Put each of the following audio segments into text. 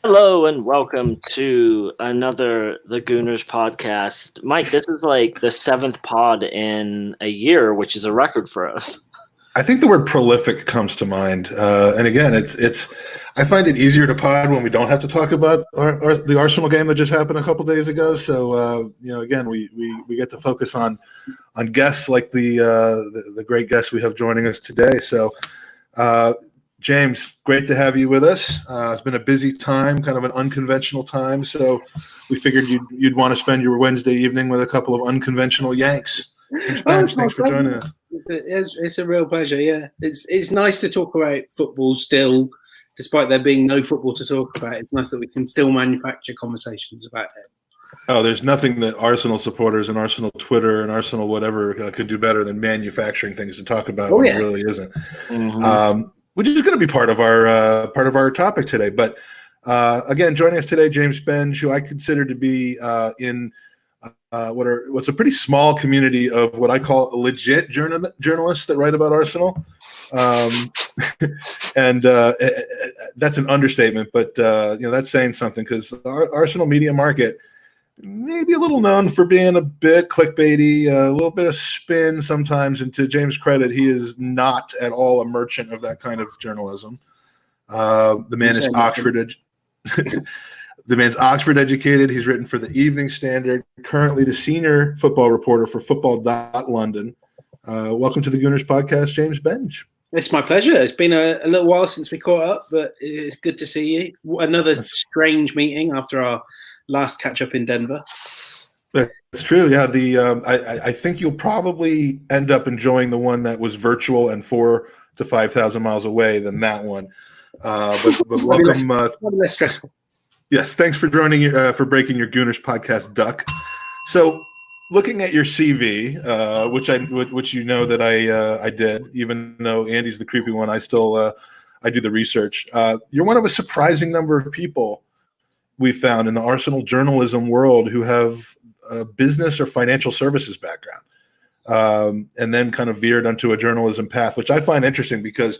Hello and welcome to another The Gooners podcast. Mike, this is like the 7th pod in a year, which is a record for us. I think the word prolific comes to mind, and again, it's. I find it easier to pod when we don't have to talk about the Arsenal game that just happened a couple days ago. So again, we get to focus on guests like the great guests we have joining us today. So, James, great to have you with us. It's been a busy time, kind of an unconventional time. So, we figured you'd want to spend your Wednesday evening with a couple of unconventional Yanks. Thanks for joining us. It's a real pleasure. Yeah, it's nice to talk about football still, despite there being no football to talk about. It's nice that we can still manufacture conversations about it. Oh, there's nothing that Arsenal supporters and Arsenal Twitter and Arsenal whatever could do better than manufacturing things to talk about when it really isn't. Mm-hmm. Which is going to be part of our topic today. But again, joining us today, James Benge, who I consider to be in what's a pretty small community of what I call legit journalists that write about Arsenal, and that's an understatement. But that's saying something, because our Arsenal media market may be a little known for being a bit clickbaity, a little bit of spin sometimes. And to James' credit, he is not at all a merchant of that kind of journalism. The man is Oxford. The man's Oxford educated. He's written for the Evening Standard, currently the senior football reporter for Football.London. Welcome to the Gooners podcast, James Benge. It's my pleasure. It's been a little while since we caught up, but it's good to see you. Another strange meeting after our last catch-up in Denver. That's true, yeah. I think you'll probably end up enjoying the one that was virtual and 4,000 to 5,000 miles away than that one. But welcome. Less stressful. Yes, thanks for joining, for breaking your Gooners podcast duck. So, looking at your CV, which you know that I did, even though Andy's the creepy one, I still I do the research. You're one of a surprising number of people we found in the Arsenal journalism world who have a business or financial services background, and then kind of veered onto a journalism path, which I find interesting because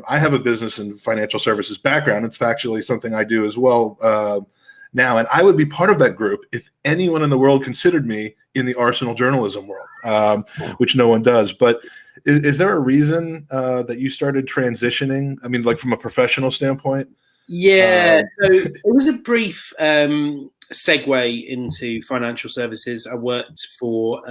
I have a business and financial services background. It's factually something I do as well now. And I would be part of that group if anyone in the world considered me in the Arsenal journalism world, which no one does. But is there a reason that you started transitioning? I mean, like from a professional standpoint? Yeah, so it was a brief segue into financial services. I worked for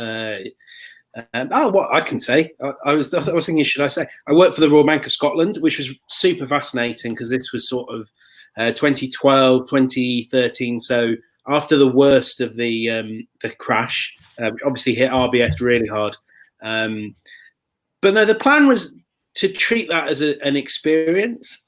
what I can say. I was thinking, should I say? I worked for the Royal Bank of Scotland, which was super fascinating because this was sort of 2012, 2013. So after the worst of the crash, which obviously hit RBS really hard. But no, the plan was to treat that as an experience.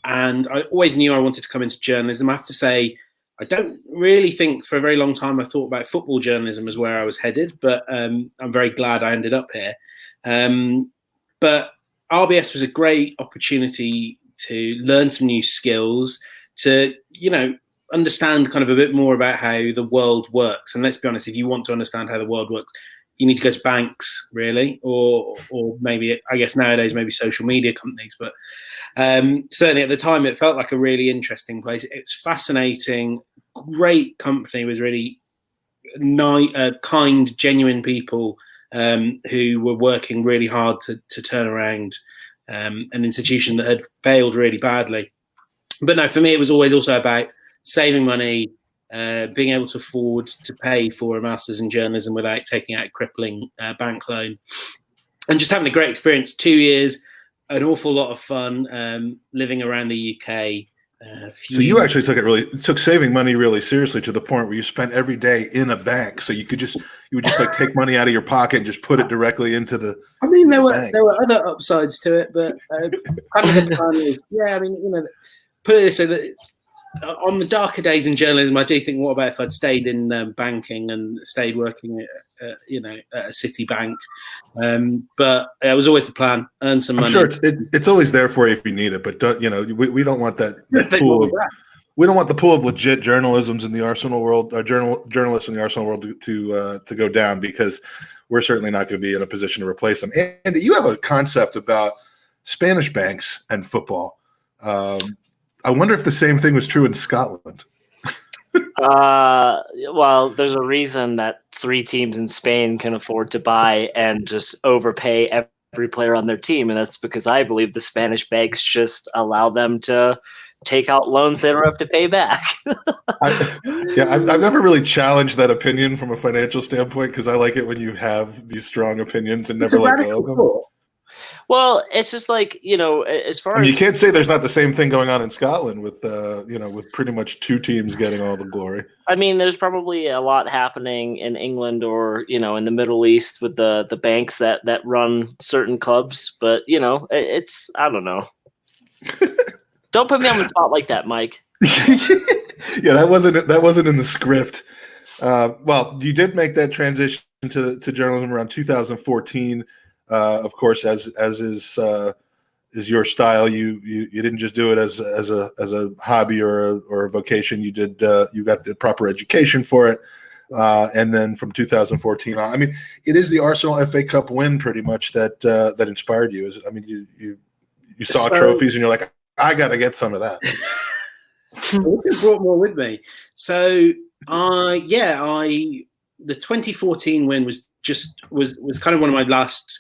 And I always knew I wanted to come into journalism. I have to say, I don't really think for a very long time I thought about football journalism as where I was headed, but I'm very glad I ended up here. But RBS was a great opportunity to learn some new skills, to, understand kind of a bit more about how the world works. And let's be honest, if you want to understand how the world works, you need to go to banks, really, or maybe, I guess nowadays, maybe social media companies. But certainly at the time, it felt like a really interesting place. It's fascinating, great company with really kind, genuine people who were working really hard to turn around an institution that had failed really badly. But no, for me, it was always also about saving money, being able to afford to pay for a master's in journalism without taking out a crippling bank loan, and just having a great experience. 2 years, an awful lot of fun, living around the UK. So you actually took saving money really seriously, to the point where you spent every day in a bank. So you would just like take money out of your pocket and just put it directly into the. I mean, there were other upsides to it, but kind of the plan is, put it this way, that on the darker days in journalism, I do think, what about if I'd stayed in banking and stayed working at a city bank? But it was always the plan: earn some money. I'm sure it's always there for you if you need it. But we don't want that pool. We don't want the pool of legit journalisms in the Arsenal world, journalists in the Arsenal world to go down, because we're certainly not going to be in a position to replace them. And you have a concept about Spanish banks and football. I wonder if the same thing was true in Scotland. Well, there's a reason that 3 teams in Spain can afford to buy and just overpay every player on their team, and that's because I believe the Spanish banks just allow them to take out loans they don't have to pay back. I've never really challenged that opinion from a financial standpoint because I like it when you have these strong opinions and never let go of them. Well, it's just like, as far as you can't say there's not the same thing going on in Scotland with with pretty much 2 teams getting all the glory. I mean, there's probably a lot happening in England or, in the Middle East with the banks that run certain clubs. But, it's, I don't know. Don't put me on the spot like that, Mike. Yeah, that wasn't in the script. Well, you did make that transition to journalism around 2014. Of course, as is your style. You didn't just do it as a hobby or a vocation. You did you got the proper education for it, and then from 2014 on, I mean, it is the Arsenal FA Cup win pretty much that inspired you. I mean, you saw trophies and you're like, I got to get some of that. I brought more with me. So the 2014 win was kind of one of my last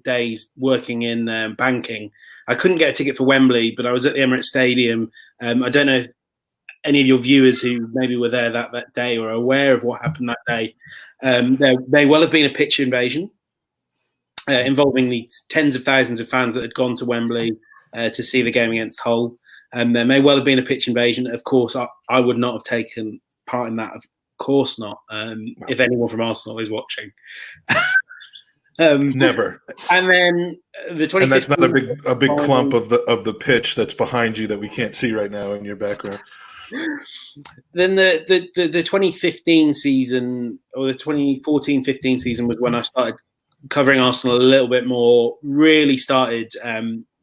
days working in banking. I couldn't get a ticket for Wembley, but I was at the Emirates Stadium. I don't know if any of your viewers who maybe were there that day or are aware of what happened that day. There may well have been a pitch invasion involving the tens of thousands of fans that had gone to Wembley to see the game against Hull. There may well have been a pitch invasion. Of course, I would not have taken part in that. Of course not. If anyone from Arsenal is watching, Never. And then the 2015. And that's not a big clump of the pitch that's behind you that we can't see right now in your background. Then the 2015 season or the 2014-15 season was when I started covering Arsenal a little bit more. Really started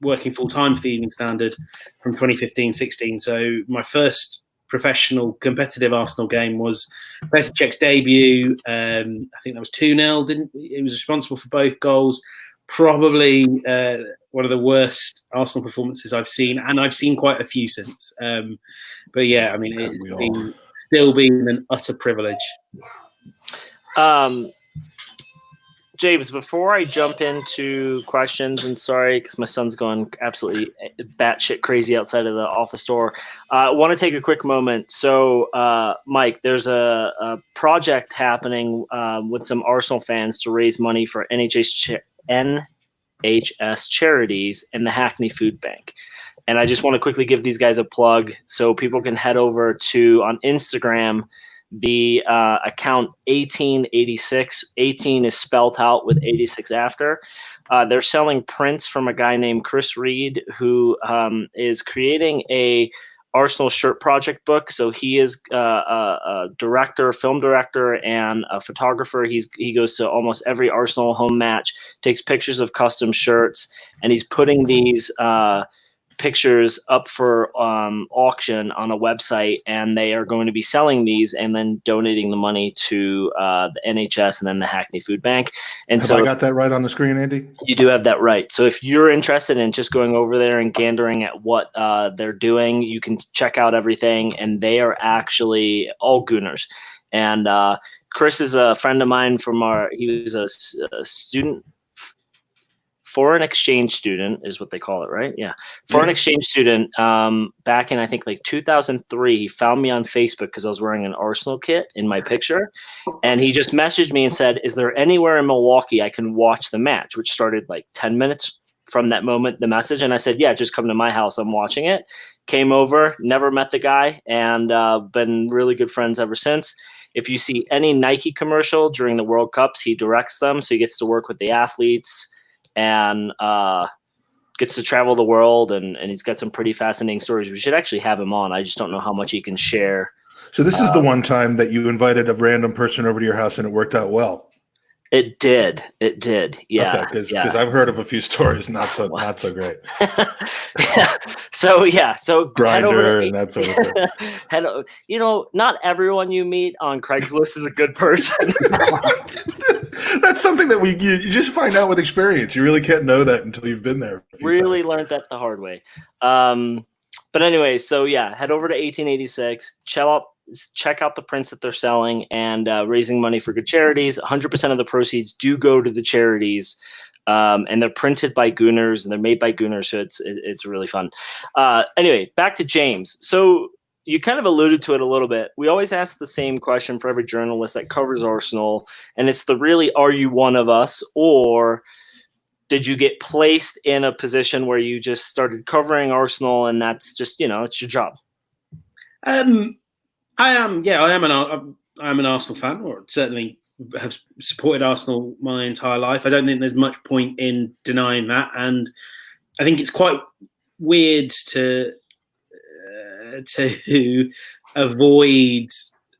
working full time for the Evening Standard from 2015-16. So my first professional competitive Arsenal game was Petr Cech's debut. I think that was 2-0. He was responsible for both goals. Probably one of the worst Arsenal performances I've seen, and I've seen quite a few since. But yeah, I mean, it's still been an utter privilege. James, before I jump into questions, and sorry, because my son's going absolutely batshit crazy outside of the office door, I want to take a quick moment. So, Mike, there's a project happening with some Arsenal fans to raise money for NHS charities and the Hackney Food Bank. And I just want to quickly give these guys a plug so people can head over to, on Instagram, the account 1886. 18 is spelt out with 86 after. They're selling prints from a guy named Chris Reed, who is creating a Arsenal shirt project book. So he is a director, film director, and a photographer. He goes to almost every Arsenal home match, takes pictures of custom shirts, and he's putting these pictures up for auction on a website, and they are going to be selling these and then donating the money to the NHS and then the Hackney Food Bank. And Have I got that right on the screen, Andy? You do have that right. So if you're interested in just going over there and gandering at what they're doing, you can check out everything, and they are actually all Gooners. And Chris is a friend of mine he was a student. Foreign exchange student is what they call it, right? Yeah. Foreign exchange student back in, I think, like 2003. He found me on Facebook because I was wearing an Arsenal kit in my picture. And he just messaged me and said, is there anywhere in Milwaukee I can watch the match? Which started like 10 minutes from that moment, the message. And I said, yeah, just come to my house. I'm watching it. Came over, never met the guy, and been really good friends ever since. If you see any Nike commercial during the World Cups, he directs them. So he gets to work with the athletes and gets to travel the world, and he's got some pretty fascinating stories. We should actually have him on. I just don't know how much he can share. So this is the one time that you invited a random person over to your house and it worked out well. It did. Yeah. Okay, because I've heard of a few stories not so great. Yeah. So Grindr and that sort of thing. Not everyone you meet on Craigslist is a good person. That's something that you just find out with experience. You really can't know that until you've been there. Really learned that the hard way. But anyway, so yeah, head over to 1886, check out the prints that they're selling and raising money for good charities. 100% of the proceeds do go to the charities. And they're printed by Gooners and they're made by Gooners, so it's really fun. Anyway, back to James. So you kind of alluded to it a little bit. We always ask the same question for every journalist that covers Arsenal, and it's are you one of us, or did you get placed in a position where you just started covering Arsenal and that's just, it's your job? I am an Arsenal fan, or certainly have supported Arsenal my entire life. I don't think there's much point in denying that, and I think it's quite weird to avoid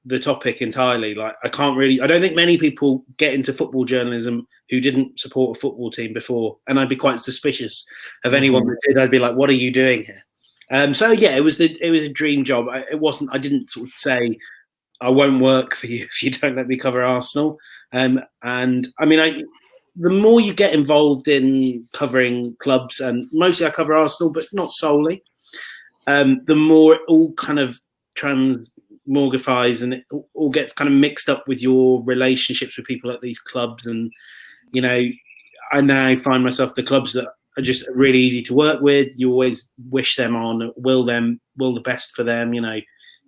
the topic entirely. Like, I don't think many people get into football journalism who didn't support a football team before, and I'd be quite suspicious of anyone that did. I'd be like, what are you doing here? So yeah, it was a dream job. I didn't sort of say, I won't work for you if you don't let me cover Arsenal. And I mean, the more you get involved in covering clubs, and mostly I cover Arsenal, but not solely, the more it all kind of transmogrifies and it all gets kind of mixed up with your relationships with people at these clubs. And, I now find myself the clubs that are just really easy to work with. You always wish them on, will the best for them,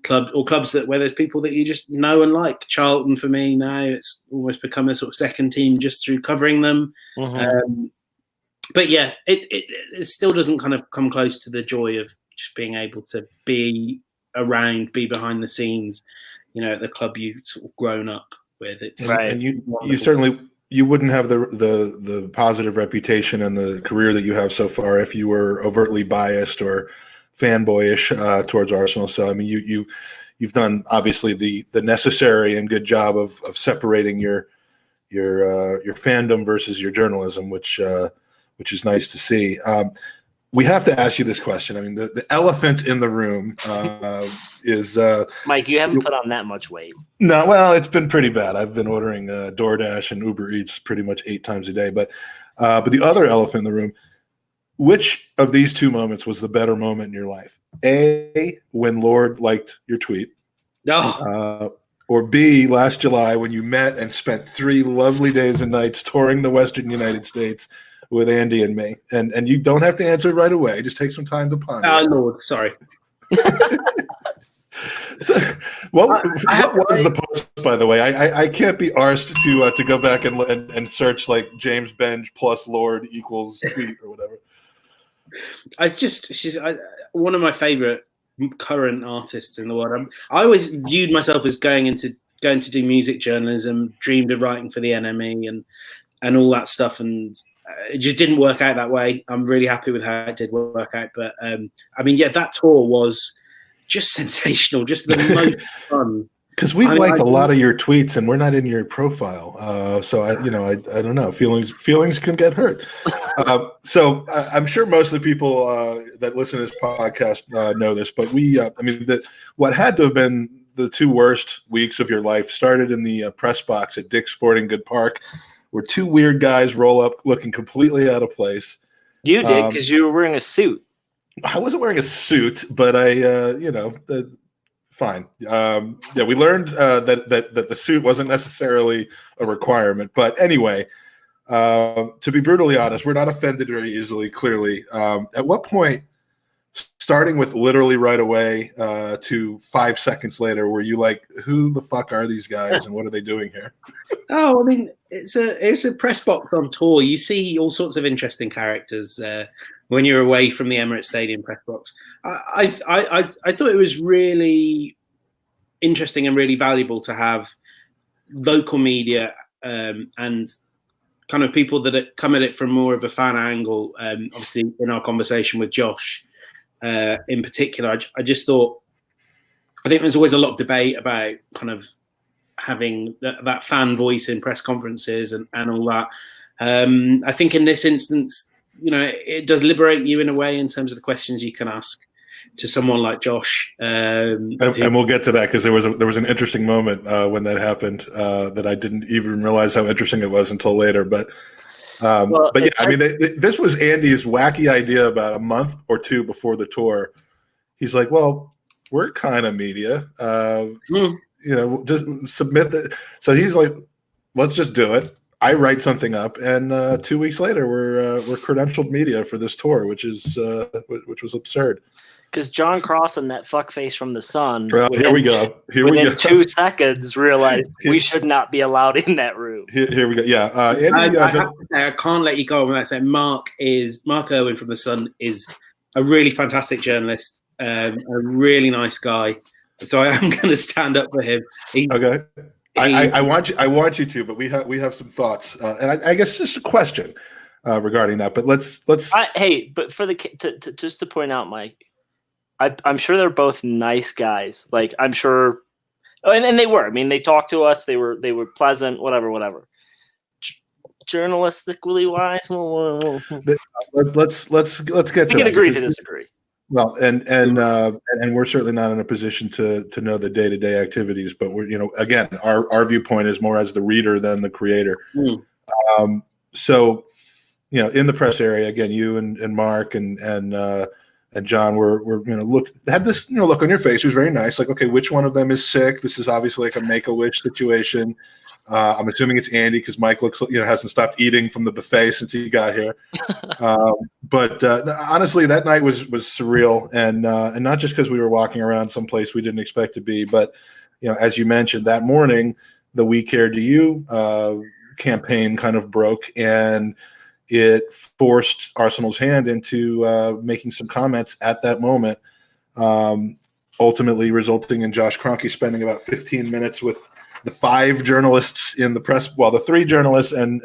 clubs where there's people that you just know and like. Charlton, for me now, it's almost become a sort of second team just through covering them. But yeah, it still doesn't kind of come close to the joy of just being able to be around, be behind the scenes, at the club you've sort of grown up with. It's right, and you certainly wouldn't have the positive reputation and the career that you have so far if you were overtly biased or fanboyish towards Arsenal. So I mean, you've done obviously the necessary and good job of separating your fandom versus your journalism, which is nice to see. We have to ask you this question. I mean, the elephant in the room is Mike. You haven't put on that much weight. No, well, it's been pretty bad. I've been ordering DoorDash and Uber Eats pretty much 8 times a day. But the other elephant in the room. Which of these two moments was the better moment in your life? A, when Lord liked your tweet. No. Or B, last July when you met and spent 3 lovely days and nights touring the Western United States with Andy and me. And you don't have to answer right away. Just take some time to ponder. Oh, Lord, sorry. So, what was the post, by the way? I can't be arsed to go back and search like James Benge plus Lord equals tweet or whatever. She's one of my favorite current artists in the world. I always viewed myself as going to do music journalism, dreamed of writing for the NME and all that stuff, and it just didn't work out that way. I'm really happy with how it did work out, but I mean, yeah, that tour was just sensational, just the most fun. Because we've liked a lot of your tweets, and we're not in your profile, so I don't know. Feelings can get hurt. So I'm sure most of the people that listen to this podcast know this, but what had to have been the 2 worst weeks of your life started in the press box at Dick's Sporting Good Park, where 2 weird guys roll up looking completely out of place. You did, because you were wearing a suit. I wasn't wearing a suit, but fine. Yeah, we learned that the suit wasn't necessarily a requirement. But anyway, to be brutally honest, we're not offended very easily, clearly. At what point, starting with literally right away to 5 seconds later, were you like, who the fuck are these guys and what are they doing here? Oh, I mean, it's a press box on tour. You see all sorts of interesting characters when you're away from the Emirates Stadium press box. I thought it was really interesting and really valuable to have local media and kind of people that come at it from more of a fan angle. Obviously, in our conversation with Josh in particular, I just thought, I think there's always a lot of debate about kind of having that fan voice in press conferences and all that. I think in this instance, it does liberate you in a way in terms of the questions you can ask to someone like Josh. And we'll get to that because there was an interesting moment when that happened that I didn't even realize how interesting it was until later. But yeah, I mean, this was Andy's wacky idea about a month or 2 before the tour. he's like, well, we're kind of media. Just submit that. So he's like, let's just do it. I write something up, and 2 weeks later, we're credentialed media for this tour, which was absurd. Because John Cross and that fuckface from the Sun, here we go. Within 2 seconds, realized we should not be allowed in that room. Here we go. Yeah, Andy, I have to say, I can't let you go without saying Mark Irwin from the Sun is a really fantastic journalist, a really nice guy. So I am going to stand up for him. Okay. I want you to, but we have some thoughts, and I guess just a question regarding that. But let's. But for just to point out, Mike, I'm sure they're both nice guys. Like I'm sure, and they were. I mean, they talked to us. They were pleasant. Whatever. Journalistically wise, let's get. We can agree to disagree. Well, and we're certainly not in a position to know the day-to-day activities, but we're again our viewpoint is more as the reader than the creator. So in the press area, again, you and Mark and John were had this look on your face. It was very nice. Like, okay, which one of them is sick? This is obviously like a Make-A-Wish situation. I'm assuming it's Andy because Mike looks hasn't stopped eating from the buffet since he got here. But honestly, that night was surreal, and not just because we were walking around someplace we didn't expect to be, but as you mentioned, that morning the We Care Do You campaign kind of broke, and it forced Arsenal's hand into making some comments at that moment, ultimately resulting in Josh Kroenke spending about 15 minutes with the 5 journalists in the press, well, the 3 journalists and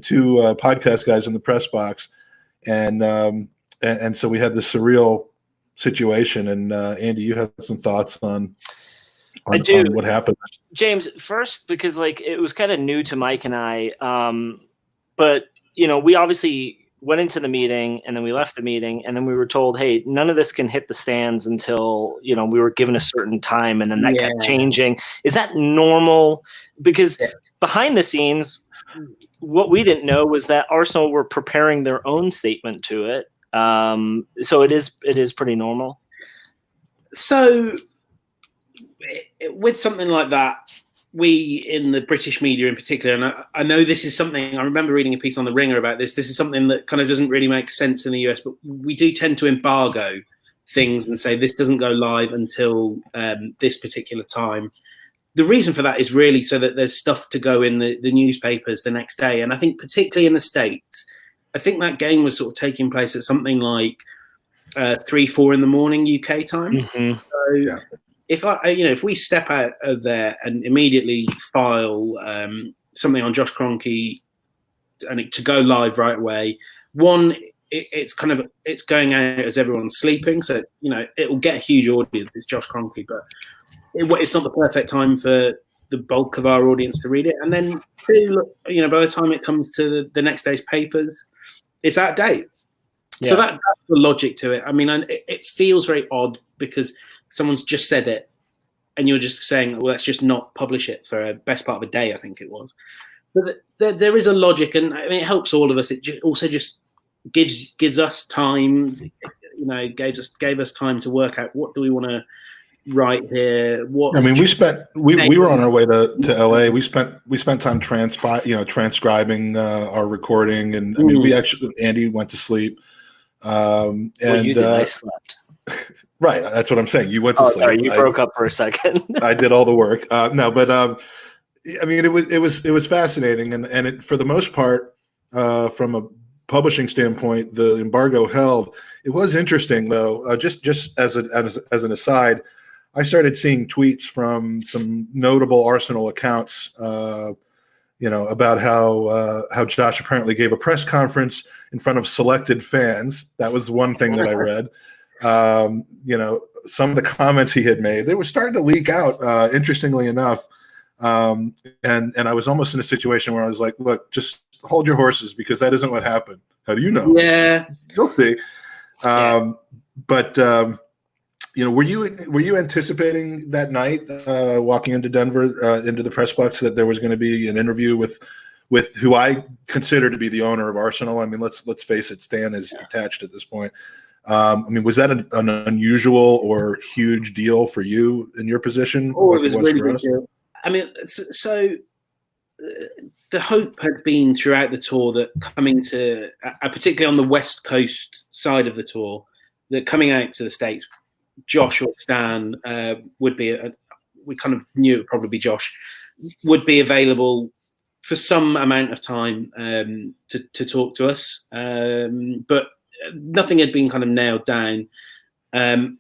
2 podcast guys in the press box, and so we had this surreal situation. And Andy, you had some thoughts on what happened, James. First, because it was kind of new to Mike and I, but we obviously went into the meeting, and then we left the meeting, and then we were told, hey, none of this can hit the stands until we were given a certain time, and then that kept changing. Is that normal? Because behind the scenes, what we didn't know was that Arsenal were preparing their own statement to it. So it is pretty normal. So with something like that, we in the British media in particular, and I know this is something, I remember reading a piece on the Ringer about this. This is something that kind of doesn't really make sense in the US, but we do tend to embargo things and say this doesn't go live until this particular time. The reason for that is really so that there's stuff to go in the newspapers the next day. And I think particularly in the States, I think that game was sort of taking place at something like 3-4 in the morning UK time. Mm-hmm. So if we step out of there and immediately file something on Josh Kroenke and to go live right away, one, it's going out as everyone's sleeping, so it will get a huge audience. It's Josh Kroenke, but it's not the perfect time for the bulk of our audience to read it. And then two, by the time it comes to the next day's papers, it's out of date. Yeah. So that's the logic to it. I mean, it feels very odd because someone's just said it, and you're just saying, well, let's just not publish it for a best part of a day, I think it was. But there is a logic, and I mean, it helps all of us. It also just gives us time, gave us time to work out what do we want to write here. What I mean, we were on our way to LA. We spent time transcribing our recording, and I mean, Andy went to sleep. You did. I slept. Right, that's what I'm saying. You went to sleep. Sorry, you broke up for a second. I did all the work. I mean, it was fascinating, and it, for the most part, from a publishing standpoint, the embargo held. It was interesting, though. Just as an aside, I started seeing tweets from some notable Arsenal accounts, about how Josh apparently gave a press conference in front of selected fans. That was one thing that I read. Some of the comments he had made, they were starting to leak out, interestingly enough. And I was almost in a situation where I was like, look, just hold your horses, because that isn't what happened. How do you know? Yeah. You'll see. But were you anticipating that night, walking into Denver, into the press box, that there was going to be an interview with who I consider to be the owner of Arsenal? I mean, let's face it, Stan is detached at this point. I mean, was that an unusual or huge deal for you in your position? Oh, it was a really big deal. I mean, so the hope had been throughout the tour that coming to, particularly on the West Coast side of the tour, that coming out to the States, Josh or Stan would be, we kind of knew it would probably be Josh, would be available for some amount of time to talk to us. But nothing had been kind of nailed down. The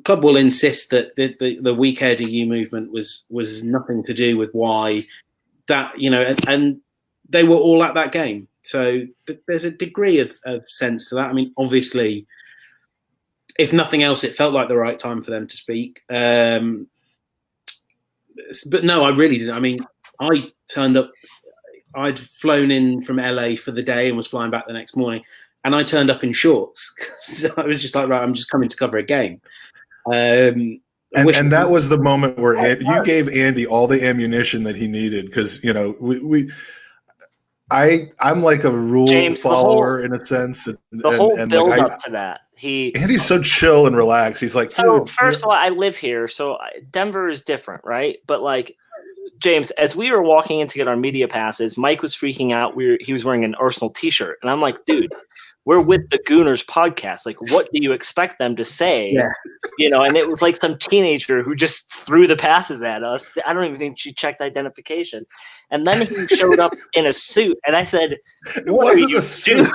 club will insist that the We Care DU movement was nothing to do with why that, and they were all at that game. So there's a degree of sense to that. I mean, obviously, if nothing else, it felt like the right time for them to speak. But no, I really didn't. I mean, I turned up, I'd flown in from LA for the day and was flying back the next morning. And I turned up in shorts. So I was just like, right, I'm just coming to cover a game. And that was the moment where you gave Andy all the ammunition that he needed, because I'm like a rule James, follower in a sense. The whole build up to that. Andy's so chill and relaxed. He's like, so first of all, I live here, so Denver is different, right? But like, James, as we were walking in to get our media passes, Mike was freaking out. He was wearing an Arsenal t-shirt, and I'm like, dude, we're with the Gooners podcast. Like, what do you expect them to say? Yeah. And it was like some teenager who just threw the passes at us. I don't even think she checked identification. And then he showed up in a suit, and I said, "What are you doing?"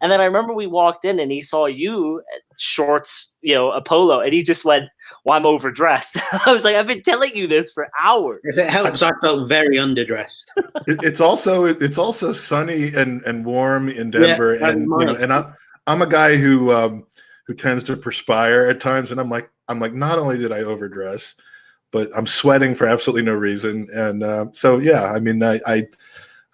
And then I remember we walked in, and he saw you, shorts, a polo, and he just went, "Well, I'm overdressed." I was like, "I've been telling you this for hours." If it helps, I felt very underdressed. It's also sunny and warm in Denver, yeah, and I'm a guy who tends to perspire at times, and I'm like, not only did I overdress, but I'm sweating for absolutely no reason. And so, yeah, I mean, I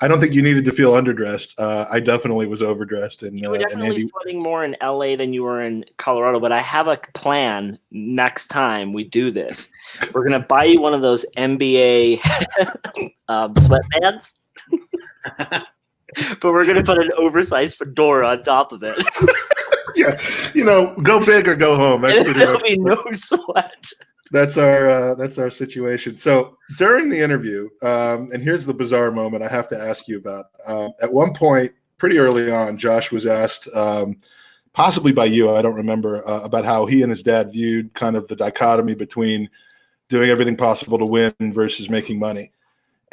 don't think you needed to feel underdressed. I definitely was overdressed. And you were definitely sweating more in LA than you were in Colorado. But I have a plan next time we do this. We're going to buy you one of those NBA sweatbands. But we're going to put an oversized fedora on top of it. Yeah, go big or go home. There'll be no sweat. That's our situation. So during the interview, and here's the bizarre moment I have to ask you about. At one point, pretty early on, Josh was asked, possibly by you, I don't remember, about how he and his dad viewed kind of the dichotomy between doing everything possible to win versus making money.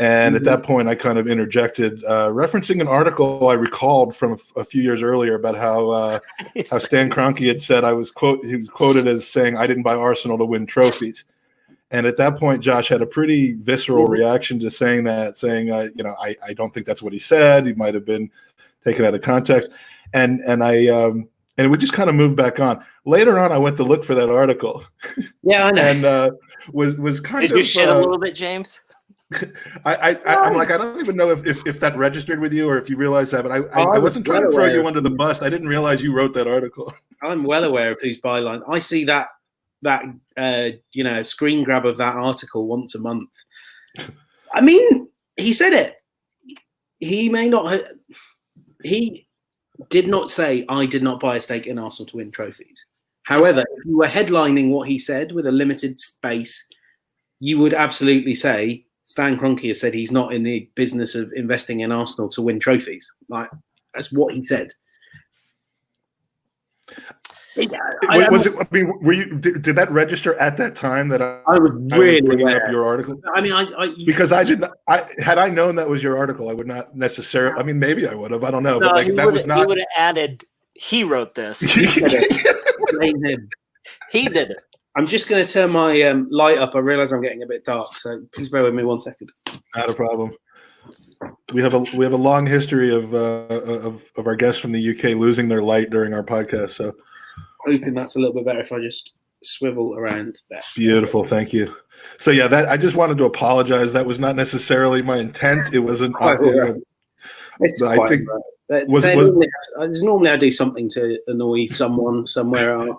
And at that point, I kind of interjected, referencing an article I recalled from a few years earlier about how Stan Kroenke had said he was quoted as saying, "I didn't buy Arsenal to win trophies." And at that point, Josh had a pretty visceral reaction to saying that, I don't think that's what he said. He might have been taken out of context. And we just kind of moved back on. Later on, I went to look for that article. Yeah, I know. And was kind of. Did you shit a little bit, James? I'm like, I don't even know if that registered with you or if you realized that, but I wasn't trying to throw you under the bus. I didn't realize you wrote that article. I'm well aware of whose byline. I see that screen grab of that article once a month. I mean, he said it. He may not. He did not say, "I did not buy a stake in Arsenal to win trophies." However, if you were headlining what he said with a limited space, you would absolutely say, Stan Kroenke has said he's not in the business of investing in Arsenal to win trophies. Like, that's what he said. Did that register at that time that I was really bringing up your article? I mean, because I didn't. Had I known that was your article, I would not necessarily. I mean, maybe I would have. I don't know. No, but he would have added. He wrote this. He did it. Blame him. He did it. I'm just going to turn my light up. I realize I'm getting a bit dark, so please bear with me 1 second. Not a problem. We have a long history of our guests from the UK losing their light during our podcast. So, hoping that's a little bit better if I just swivel around there. Beautiful, thank you. So yeah, I just wanted to apologize. That was not necessarily my intent. It wasn't. Normally I do something to annoy someone somewhere else.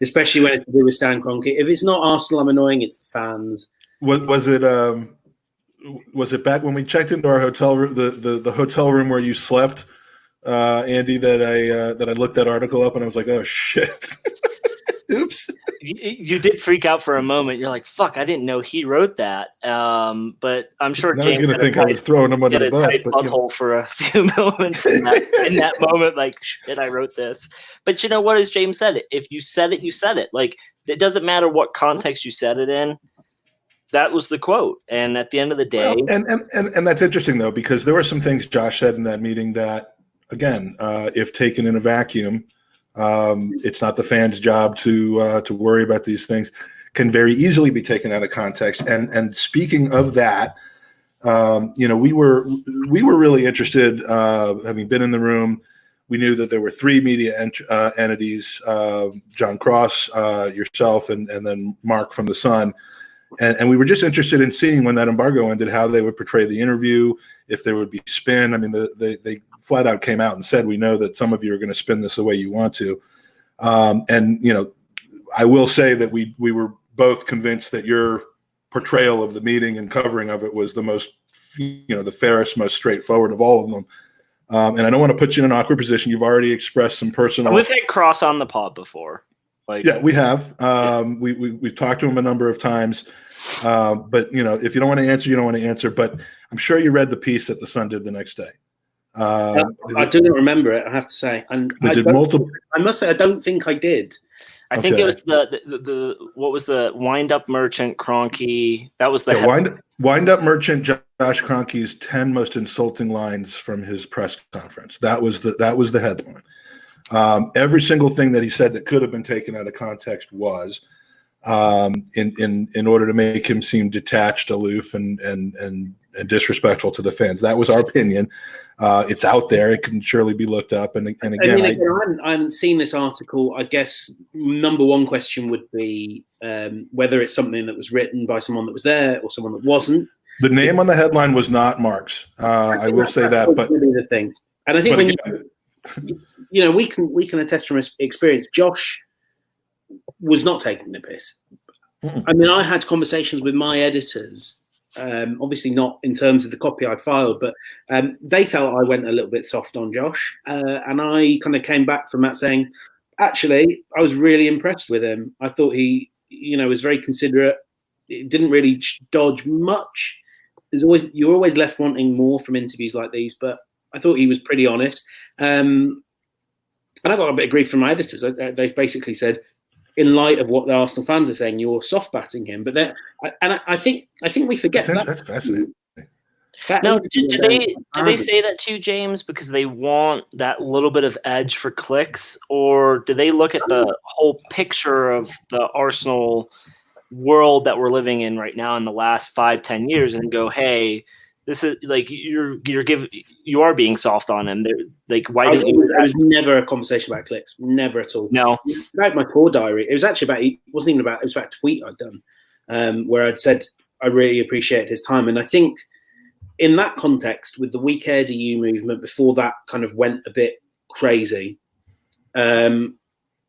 Especially when it's to do with Stan Kroenke. If it's not Arsenal, I'm annoying. It's the fans. Was it back when we checked into our hotel room, the hotel room where you slept Andy, that I looked that article up and I was like, oh shit, oops. You did freak out for a moment. You're like, "Fuck! I didn't know he wrote that." But I'm sure I was James going to think I was throwing him under the bus, but butthole for a few moments in that moment, like, shit, I wrote this. But you know what? As James said, if you said it, you said it. Like, it doesn't matter what context you said it in. That was the quote, and at the end of the day, and that's interesting though, because there were some things Josh said in that meeting that, again, if taken in a vacuum. It's not the fans' job to worry about these things. Can very easily be taken out of context. And speaking of that, we were really interested. Having been in the room, we knew that there were three media entities: John Cross, yourself, and then Mark from the Sun. And we were just interested in seeing when that embargo ended, how they would portray the interview, if there would be spin. I mean, they flat out came out and said, we know that some of you are going to spin this the way you want to. I will say that we were both convinced that your portrayal of the meeting and covering of it was the most, the fairest, most straightforward of all of them. And I don't want to put you in an awkward position. You've already expressed some personal. We've had Cross on the pod before. Yeah, we have. We've talked to him a number of times. But if you don't want to answer, you don't want to answer. But I'm sure you read the piece that the Sun did the next day. I do not remember it, I have to say. And I must say, I don't think I did. I think it was the what was the wind up merchant Kroenke? That was the wind up merchant Josh Kroenke's 10 most insulting lines from his press conference. That was the headline. Every single thing that he said that could have been taken out of context was in order to make him seem detached, aloof, and disrespectful to the fans. That was our opinion. It's out there. It can surely be looked up. And again, I haven't seen this article. I guess number one question would be whether it's something that was written by someone that was there or someone that wasn't. The name on the headline was not Mark's. I will say that, but the thing. And I think we can attest from experience. Josh was not taking the piss. Mm-mm. I mean, I had conversations with my editors. Obviously not in terms of the copy I filed, but they felt I went a little bit soft on Josh. And I kind of came back from that saying, actually, I was really impressed with him. I thought he, was very considerate. It didn't really dodge much. You're always left wanting more from interviews like these, but I thought he was pretty honest. And I got a bit of grief from my editors. They basically said, in light of what the Arsenal fans are saying, you're soft batting him. But I think we forget that. That's fascinating. Now, do they say that to you, James, because they want that little bit of edge for clicks, or do they look at the whole picture of the Arsenal world that we're living in right now in the last 5-10 years and go, hey, this is like you are being soft on him. They're like, why did you? It was never a conversation about clicks, never at all. No, about my core diary. It was actually about. It wasn't even about. It was about a tweet I'd done, where I'd said I really appreciated his time, and I think in that context, with the We Care DU movement before that kind of went a bit crazy, and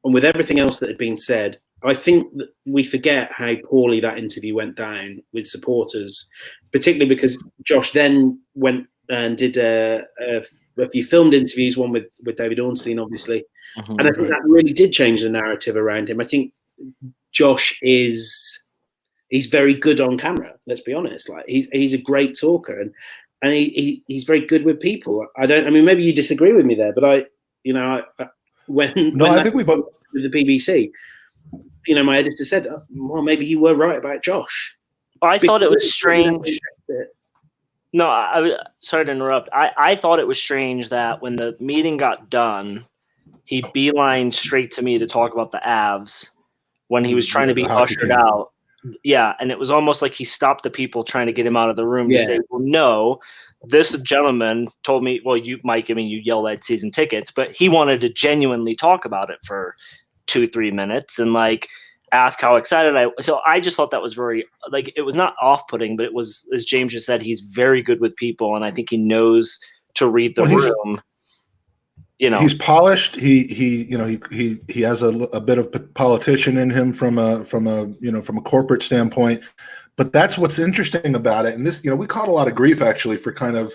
with everything else that had been said, I think that we forget how poorly that interview went down with supporters, particularly because Josh then went and did a few filmed interviews, one with David Ornstein, obviously. Mm-hmm, and I think that really did change the narrative around him. I think Josh he's very good on camera, let's be honest. Like he's a great talker and he's very good with people. Maybe you disagree with me there, but I think we both with the BBC. My editor said, well, maybe you were right about Josh. I thought it was strange. No, sorry to interrupt. I thought it was strange that when the meeting got done, he beelined straight to me to talk about the Avs when he was trying to be ushered out. Yeah, and it was almost like he stopped the people trying to get him out of the room to say, well, no, this gentleman told me, well, you, Mike, you yelled at season tickets, but he wanted to genuinely talk about it for 2-3 minutes and ask how excited so I just thought that was very it was not off-putting, but it was, as James just said, he's very good with people and I think he knows to read the room. He's polished. He has a bit of politician in him from a corporate standpoint, but that's what's interesting about it. And this, we caught a lot of grief actually for kind of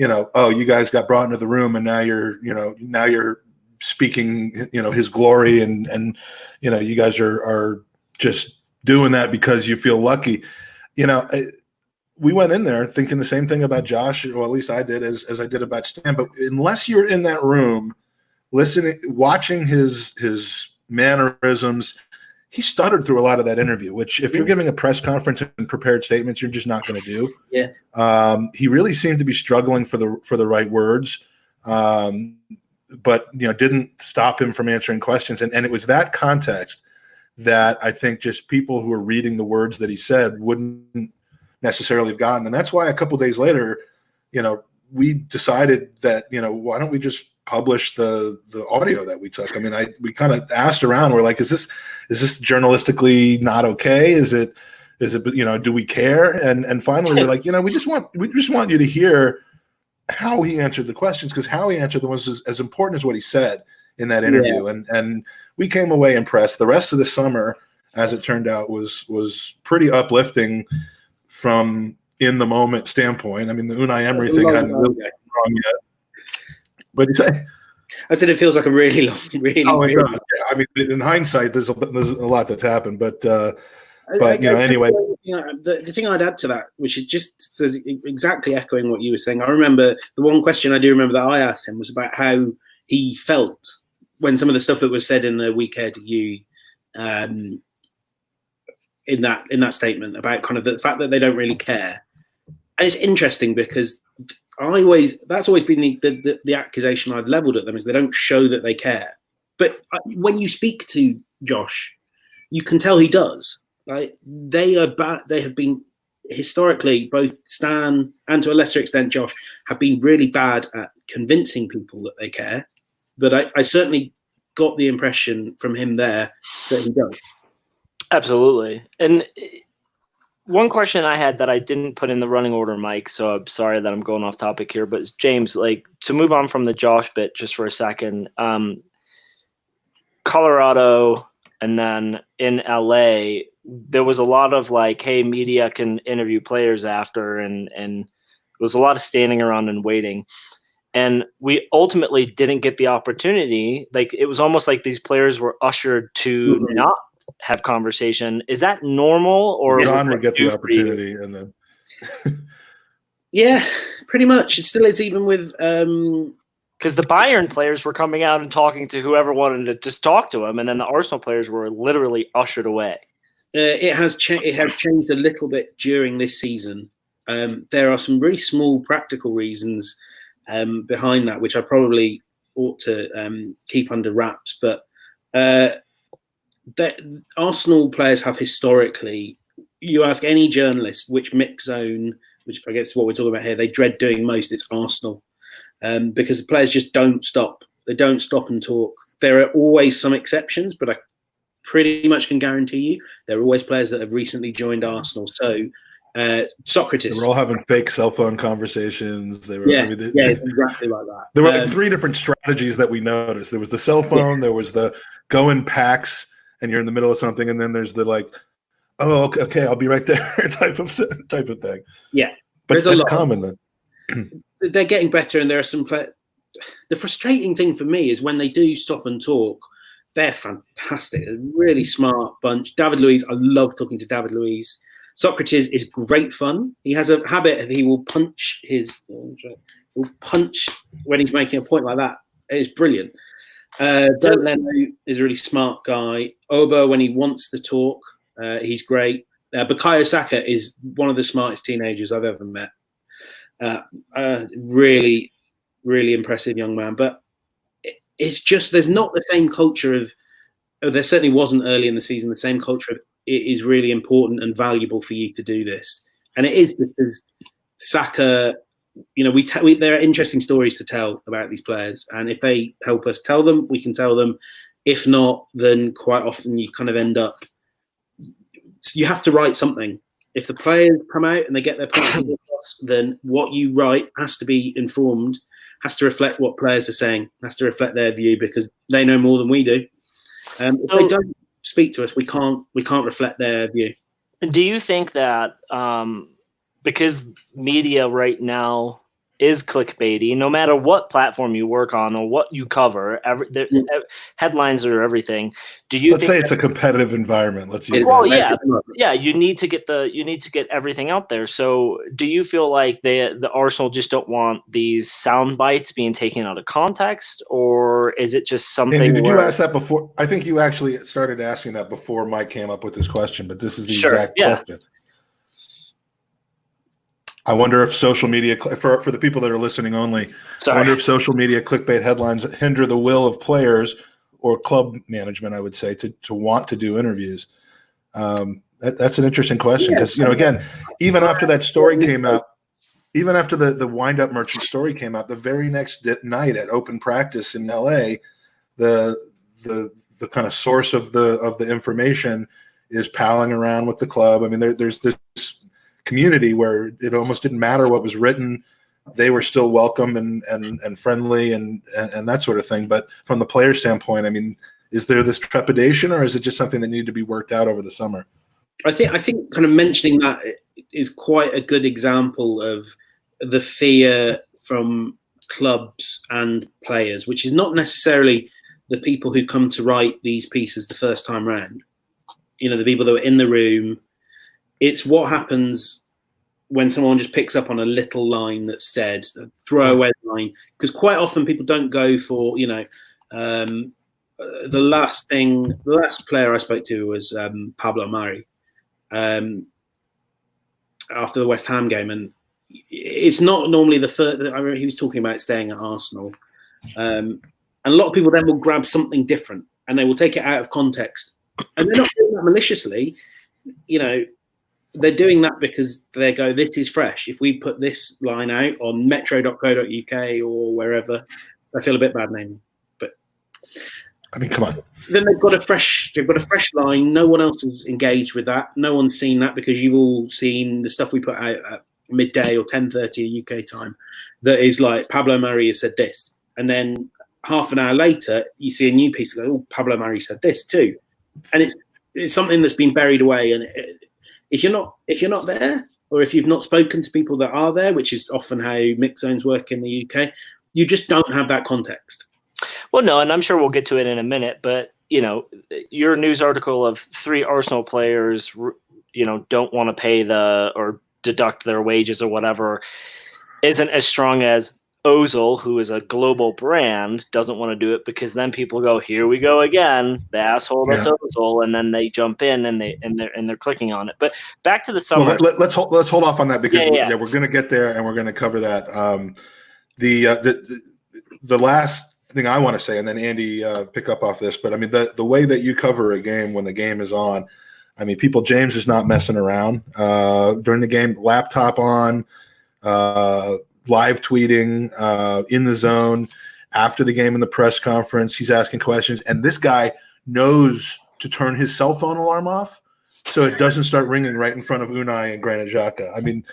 oh, you guys got brought into the room and now you're speaking, his glory and you guys are just doing that because you feel lucky. We went in there thinking the same thing about Josh, or at least I did, as I did about Stan. But unless you're in that room, listening, watching his mannerisms, he stuttered through a lot of that interview. Which, if you're giving a press conference and prepared statements, you're just not going to do. Yeah. He really seemed to be struggling for the right words, but didn't stop him from answering questions. And it was that context that I think just people who are reading the words that he said wouldn't necessarily have gotten. And that's why a couple of days later, we decided that, why don't we just publish the audio that we took? I mean, we kind of asked around. We're like, is this journalistically not okay? Is it, do we care? And finally we're like, we just want you to hear how he answered the questions, because how he answered them was as important as what he said in that interview. Yeah. And we came away impressed. The rest of the summer, as it turned out, was pretty uplifting from in the moment standpoint. I mean, the Unai Emery thing hadn't really gotten wrong yet. What did you say? I said it feels like a really long, really. Oh my God! I mean, in hindsight, there's a lot that's happened, but anyway. The thing I'd add to that, which is just exactly echoing what you were saying. I remember the one question I do remember that I asked him was about how he felt when some of the stuff that was said in the We Care to You, in that statement about kind of the fact that they don't really care. And it's interesting because that's always been the accusation I've leveled at them, is they don't show that they care. But when you speak to Josh, you can tell he does. Like, they are bad. They have been historically, both Stan and to a lesser extent Josh, have been really bad at convincing people that they care. But I certainly got the impression from him there that he does. Absolutely. And one question I had that I didn't put in the running order, Mike, so I'm sorry that I'm going off topic here, but James, like, to move on from the Josh bit just for a second, Colorado and then in LA, there was a lot of like, hey, media can interview players after, and there was a lot of standing around and waiting. And we ultimately didn't get the opportunity. Like, it was almost like these players were ushered to not have conversation. Is that normal, or John would get the opportunity and then yeah, pretty much. It still is, even with because the Bayern players were coming out and talking to whoever wanted to just talk to him, and then the Arsenal players were literally ushered away. It has changed a little bit during this season. There are some really small practical reasons behind that, which I probably ought to keep under wraps. But Arsenal players have historically, you ask any journalist which mix zone, which I guess is what we're talking about here, they dread doing most, it's Arsenal. Because the players just don't stop. They don't stop and talk. There are always some exceptions, but I pretty much can guarantee you there are always players that have recently joined Arsenal. So Socrates. They were all having fake cell phone conversations. They were, it's exactly like that. There were like 3 different strategies that we noticed. There was the cell phone, there was the go in packs and you're in the middle of something, and then there's the like, oh, okay, I'll be right there type of thing. Yeah. But it's common then. They're getting better, and there are some the frustrating thing for me is when they do stop and talk, they're fantastic. They're a really smart bunch. David Luiz, I love talking to David Luiz. Socrates is great fun. He has a habit of he will punch when he's making a point like that. It's brilliant. Bernd Leno is a really smart guy. Oba, when he wants to talk, he's great. Bukayo Saka is one of the smartest teenagers I've ever met. Really, really impressive young man. But it's just, there's not the same culture of, there certainly wasn't early in the season, the same culture of it is really important and valuable for you to do this. And it is, because Saka, there are interesting stories to tell about these players. And if they help us tell them, we can tell them. If not, then quite often you kind of end up, you have to write something. If the players come out and they get their point across, then what you write has to be informed, has to reflect what players are saying, has to reflect their view, because they know more than we do. If they don't speak to us, we can't reflect their view. Do you think that because media right now is clickbaity, no matter what platform you work on or what you cover. Headlines are everything. Do you Let's say it's a competitive environment? Let's use well, that. yeah. You need to get everything out there. So, do you feel like the Arsenal just don't want these sound bites being taken out of context, or is it just something? Andy, did you ask that before? I think you actually started asking that before Mike came up with this question, but this is the exact question. I wonder if social media, for the people that are listening only, I wonder if social media clickbait headlines hinder the will of players or club management, I would say, to want to do interviews. That's an interesting question because, again, even after that story came out, even after the wind-up merchant story came out, the very next night at open practice in LA, the kind of source of the information is palling around with the club. I mean, there's this community where it almost didn't matter what was written. They were still welcome and friendly and that sort of thing. But from the player standpoint, I mean, is there this trepidation, or is it just something that needed to be worked out over the summer? I think kind of mentioning that is quite a good example of the fear from clubs and players, which is not necessarily the people who come to write these pieces the first time round. The people that were in the room. It's what happens when someone just picks up on a little line that's said, a throwaway line, because quite often people don't go for, the last player I spoke to was Pablo Mari after the West Ham game. And it's not normally the first. I remember he was talking about staying at Arsenal. And a lot of people then will grab something different and they will take it out of context. And they're not doing that maliciously, They're doing that because they go, this is fresh. If we put this line out on metro.co.uk or wherever, I feel a bit bad naming. But I mean, come on. Then they've got a fresh line. No one else is engaged with that. No one's seen that because you've all seen the stuff we put out at midday or 10:30 UK time that is like Pablo Mari has said this. And then half an hour later, you see a new piece that goes, oh, Pablo Mari said this too. And it's something that's been buried away. And if you're not there, or if you've not spoken to people that are there, which is often how mix zones work in the UK, you just don't have that context. Well, no, and I'm sure we'll get to it in a minute, but your news article of 3 Arsenal players, don't want to pay or deduct their wages or whatever, isn't as strong as Ozil, who is a global brand, doesn't want to do it because then people go, here we go again, the asshole that's Ozil, and then they jump in and they're clicking on it. But back to the summer. Well, let's hold off on that because we're going to get there and we're going to cover that. The last thing I want to say, and then Andy pick up off this, but I mean the way that you cover a game when the game is on, I mean, James is not messing around during the game. Laptop on. Live tweeting in the zone after the game in the press conference. He's asking questions, and this guy knows to turn his cell phone alarm off so it doesn't start ringing right in front of Unai and Granit Xhaka. I mean,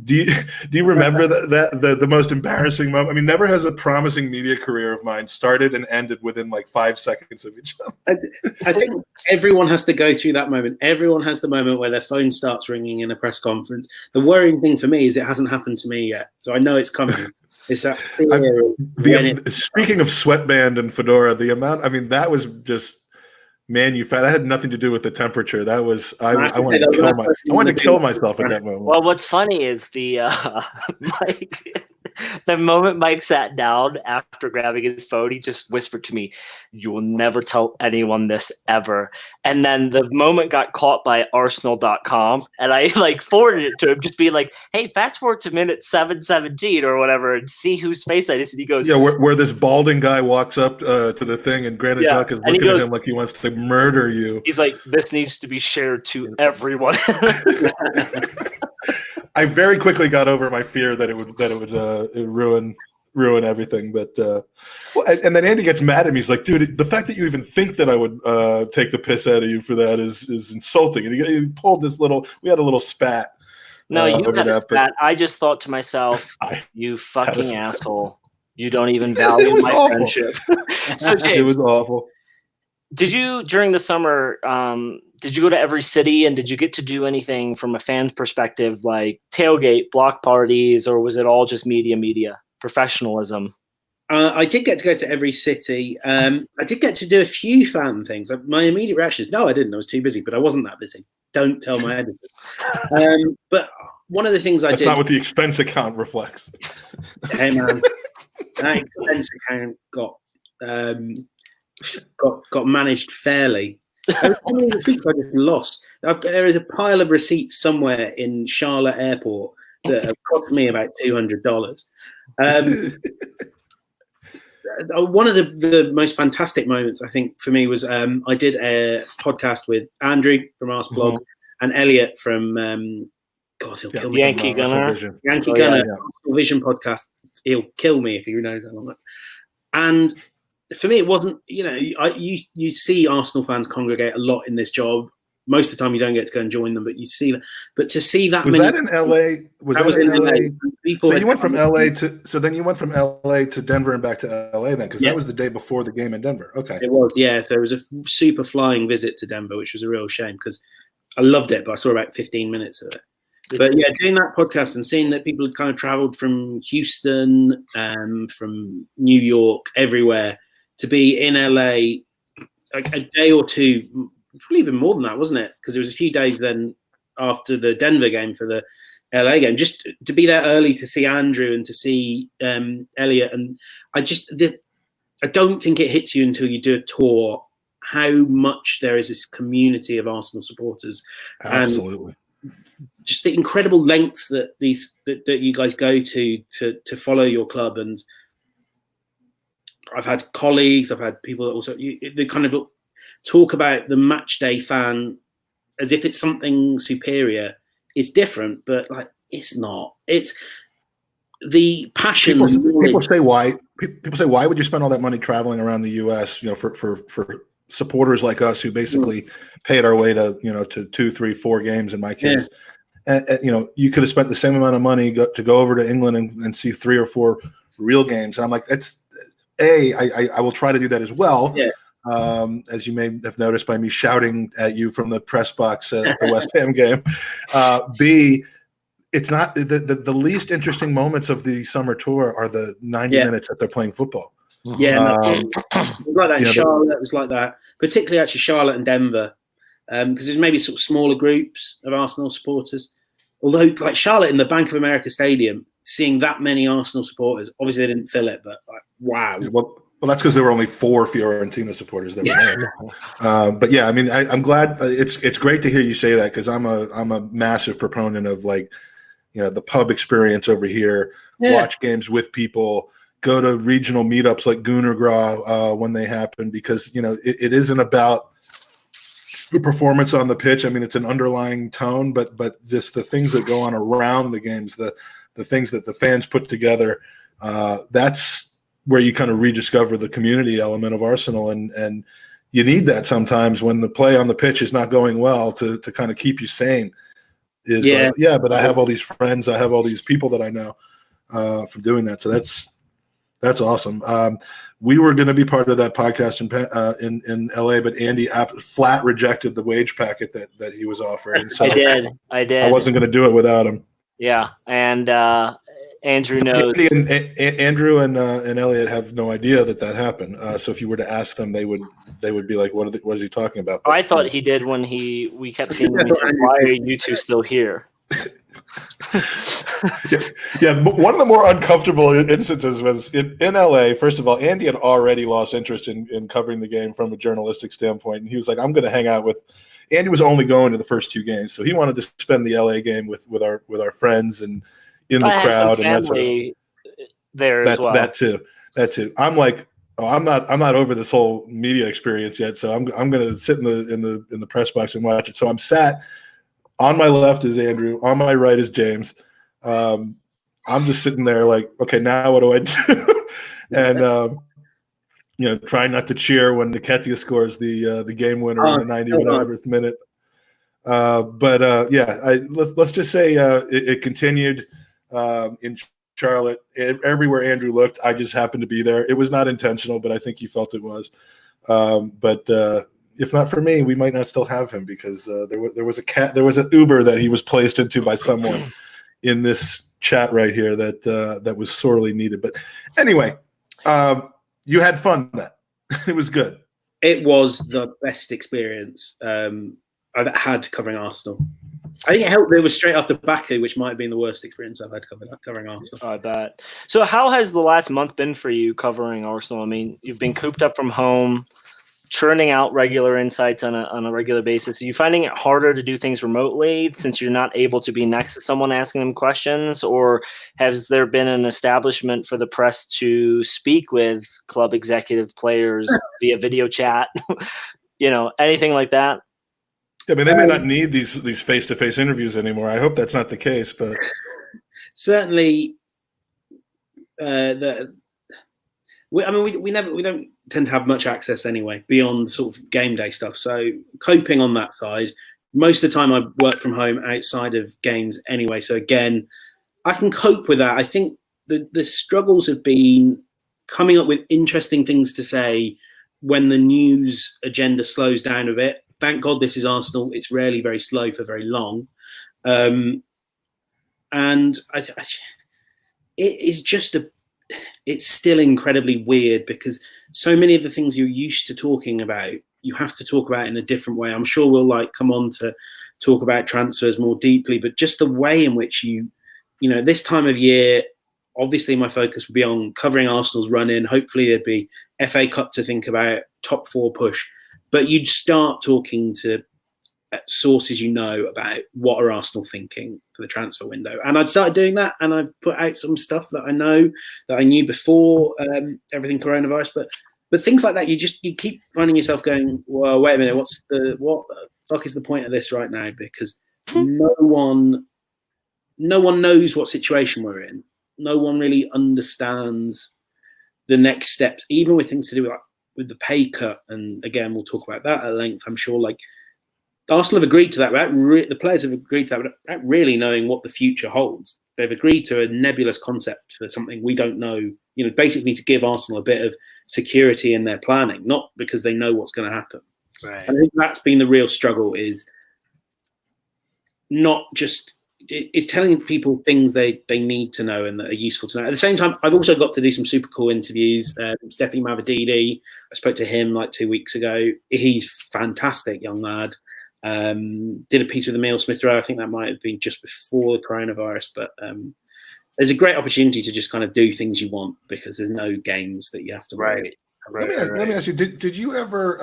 do you remember the most embarrassing moment? I mean, never has a promising media career of mine started and ended within like 5 seconds of each other. I think everyone has to go through that moment. Everyone has the moment where their phone starts ringing in a press conference. The worrying thing for me is it hasn't happened to me yet, so I know it's coming. It's that fear. Speaking of sweatband and fedora, the amount, I mean, that was just that had nothing to do with the temperature. That was I wanted to kill myself at that moment. Well, what's funny is the moment Mike sat down after grabbing his phone, he just whispered to me, "You will never tell anyone this ever." And then the moment got caught by Arsenal.com, and I forwarded it to him, just being like, "Hey, fast forward to minute 7:17 or whatever, and see whose face that is." And he goes, "Yeah, where this balding guy walks up to the thing, and Granit Xhaka is looking at him like he wants to murder you." He's like, "This needs to be shared to everyone." I very quickly got over my fear that it would ruin everything, but and then Andy gets mad at me. He's like, "Dude, the fact that you even think that I would take the piss out of you for that is insulting." And he pulled this we had a little spat. No, you had a spat. I just thought to myself, "You fucking asshole! You don't even value my awful. Friendship." So James, it was awful. Did you during the summer? did you go to every city, and did you get to do anything from a fan's perspective, like tailgate, block parties, or was it all just media, professionalism? I did get to go to every city. I did get to do a few fan things. My immediate reaction is, no, I didn't. I was too busy, but I wasn't that busy. Don't tell my editors. But one of the things That's not what the expense account reflects. Hey, man. That expense account got managed fairly. How many receipts I just lost? There is a pile of receipts somewhere in Charlotte Airport that have cost me about $200. One of the most fantastic moments, I think, for me was I did a podcast with Andrew from Arse Blog and Elliot from God, he'll kill me. Yankee Gunner. Yankee Gunner, Arsenal Vision podcast. He'll kill me if he knows how long that. And for me, it wasn't, you see Arsenal fans congregate a lot in this job. Most of the time you don't get to go and join them, but you see that. But to see that was that in LA? Was that in LA? So you went from LA then you went from LA to Denver and back to LA then, because that was the day before the game in Denver. Okay. It was, yeah. So it was a super flying visit to Denver, which was a real shame because I loved it, but I saw about 15 minutes of it. But yeah, doing that podcast and seeing that people had kind of traveled from Houston, from New York, everywhere to be in LA, like a day or two, probably even more than that, wasn't it? Because there was a few days then after the Denver game for the LA game, just to be there early to see Andrew and to see Elliot. And I don't think it hits you until you do a tour how much there is this community of Arsenal supporters. Absolutely. And just the incredible lengths that you guys go to follow your club. And I've had colleagues, I've had people that also they kind of talk about the match day fan as if it's something superior. It's different, but like it's not. It's the passion. People say why would you spend all that money traveling around the U.S. For supporters like us who basically paid our way to 2, 3, 4 games in my case. Yeah. And you could have spent the same amount of money to go over to England and see 3 or 4 real games. And I'm like, I will try to do that as well. Yeah. As you may have noticed by me shouting at you from the press box at the West Ham game. B, it's not the least interesting moments of the summer tour are the 90 minutes that they're playing football. Yeah, it was like that in Charlotte. It was like that, particularly actually Charlotte and Denver, because there's maybe sort of smaller groups of Arsenal supporters. Although, like Charlotte in the Bank of America Stadium, seeing that many Arsenal supporters, obviously they didn't fill it, but like, wow. Well, that's because there were only 4 Fiorentina supporters that were there. But yeah, I mean, I'm glad. It's great to hear you say that because I'm a massive proponent of the pub experience over here. Watch games with people. Go to regional meetups like Gooner when they happen because it isn't about the performance on the pitch. I mean, it's an underlying tone, but just the things that go on around the games, the things that the fans put together. That's where you kind of rediscover the community element of Arsenal, and you need that sometimes when the play on the pitch is not going well to kind of keep you sane. But I have all these friends, I have all these people that I know from doing that, so that's awesome. We were going to be part of that podcast in LA, but Andy flat rejected the wage packet that he was offering. So I did. I wasn't going to do it without him. Yeah, and Andrew knows. Andrew and Elliot have no idea that happened. So if you were to ask them, they would be like, "What is he talking about?" But I thought he did when we kept seeing him. He said, "Why are you two still here?" Yeah. One of the more uncomfortable instances was in LA. First of all, Andy had already lost interest in covering the game from a journalistic standpoint, and he was like, "I'm going to hang out with." Andy was only going to the first 2 games, so he wanted to spend the LA game with our friends and in the crowd and that sort of, there as well. That too. I'm like, I'm not over this whole media experience yet, so I'm going to sit in the press box and watch it. So I'm sat. On my left is Andrew. On my right is James. I'm just sitting there like, okay, now what do I do? And trying not to cheer when Nketiah scores the game winner in the 90th minute. Let's just say it continued in Charlotte. Everywhere Andrew looked, I just happened to be there. It was not intentional, but I think he felt it was. if not for me, we might not still have him, because there was an Uber that he was placed into by someone in this chat right here that was sorely needed. But anyway, you had fun then. It was good. It was the best experience I've had covering Arsenal. I think it helped. It was straight after Baku, which might have been the worst experience I've had covering Arsenal. I bet. So how has the last month been for you covering Arsenal? I mean, you've been cooped up from home, churning out regular insights on a regular basis. Are you finding it harder to do things remotely since you're not able to be next to someone asking them questions? Or has there been an establishment for the press to speak with club executive players via video chat? Anything like that? I mean, they may not need these face-to-face interviews anymore. I hope that's not the case, but certainly, we don't tend to have much access anyway beyond sort of game day stuff. So coping on that side, most of the time I work from home outside of games anyway. So again, I can cope with that. I think the struggles have been coming up with interesting things to say when the news agenda slows down a bit. Thank God this is Arsenal. It's rarely very slow for very long. And it is just it's still incredibly weird because so many of the things you're used to talking about, you have to talk about in a different way. I'm sure we'll come on to talk about transfers more deeply, but just the way in which this time of year, obviously my focus would be on covering Arsenal's run in. Hopefully there'd be FA Cup to think about, top 4 push. But you'd start talking to sources about what are Arsenal thinking for the transfer window. And I'd started doing that, and I've put out some stuff that I knew before everything coronavirus. But things like that, you keep finding yourself going, well, wait a minute, what the fuck is the point of this right now? Because no one knows what situation we're in. No one really understands the next steps, even with things to do with the pay cut. And again, we'll talk about that at length, I'm sure. Arsenal have agreed to that. The players have agreed to that without really knowing what the future holds. They've agreed to a nebulous concept for something we don't know, basically to give Arsenal a bit of security in their planning, not because they know what's going to happen. Right. And I think that's been the real struggle, is not just it's telling people things they need to know and that are useful to know. At the same time, I've also got to do some super cool interviews. Stephanie Mavididi, I spoke to him 2 weeks ago. He's fantastic young lad. Did a piece with Emile Smith-Rowe. I think that might have been just before the coronavirus, but there's a great opportunity to just kind of do things you want because there's no games that you have to right. Let me ask you, did you ever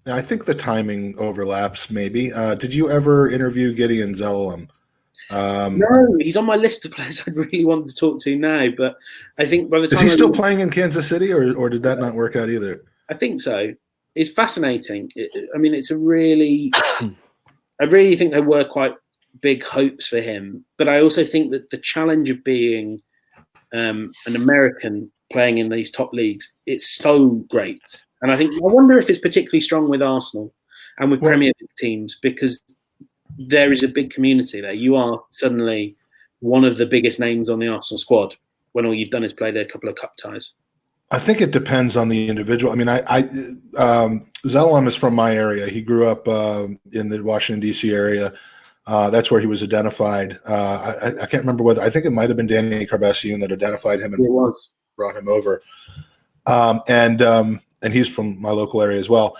I think the timing overlaps maybe. Did you ever interview Gideon Zelalem? No, he's on my list of players I'd really want to talk to now, but I think by the time is he still playing in Kansas City, or did that not work out either? I think so. It's fascinating. It's a really, I really think there were quite big hopes for him, but I also think that the challenge of being an American playing in these top leagues, it's so great. And I wonder if it's particularly strong with Arsenal and with Premier League teams, because there is a big community there. You are suddenly one of the biggest names on the Arsenal squad when all you've done is played a couple of cup ties. I think it depends on the individual. I mean, Zelalem is from my area. He grew up in the Washington, D.C. area. That's where he was identified. I can't remember whether – I think it might have been Danny Carbessian that identified him and brought him over. And he's from my local area as well.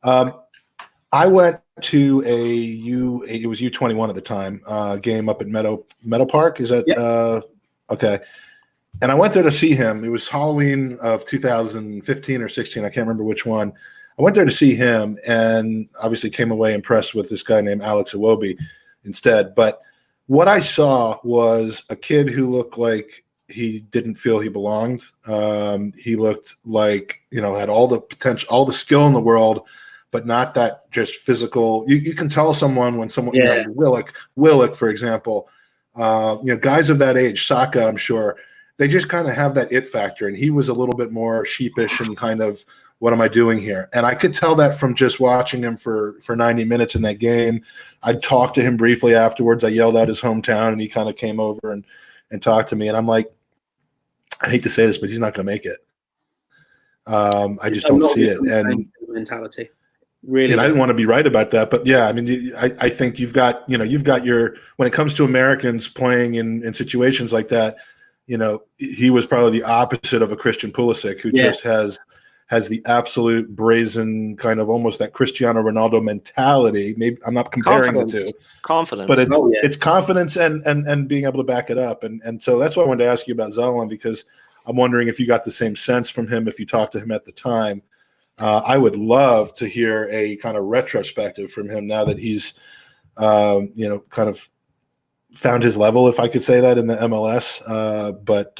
I went to it was U21 at the time, game up at Meadow Park. Is that okay? And I went there to see him. It was Halloween of 2015 or 16. I can't remember which one. I went there to see him and obviously came away impressed with this guy named Alex Iwobi instead. But what I saw was a kid who looked like he didn't feel he belonged. He looked like, had all the potential, all the skill in the world, but not that just physical. You can tell someone when someone, Willock, for example, guys of that age, Saka, I'm sure, they just kind of have that it factor. And he was a little bit more sheepish and kind of, what am I doing here? And I could tell that from just watching him for 90 minutes in that game. I talked to him briefly afterwards. I yelled out his hometown, and he kind of came over and talked to me. And I'm like, I hate to say this, but he's not going to make it. I just don't see it. And mentality. Really, and I didn't want to be right about that, but yeah, I mean, I think you've got your, when it comes to Americans playing in situations like that, he was probably the opposite of a Christian Pulisic, who just has the absolute brazen kind of almost that Cristiano Ronaldo mentality. Maybe I'm not comparing the two, but it's confidence and being able to back it up. And so that's why I wanted to ask you about Zelalem, because I'm wondering if you got the same sense from him, if you talked to him at the time. I would love to hear a kind of retrospective from him now that he's, kind of found his level, if I could say that, in the MLS. But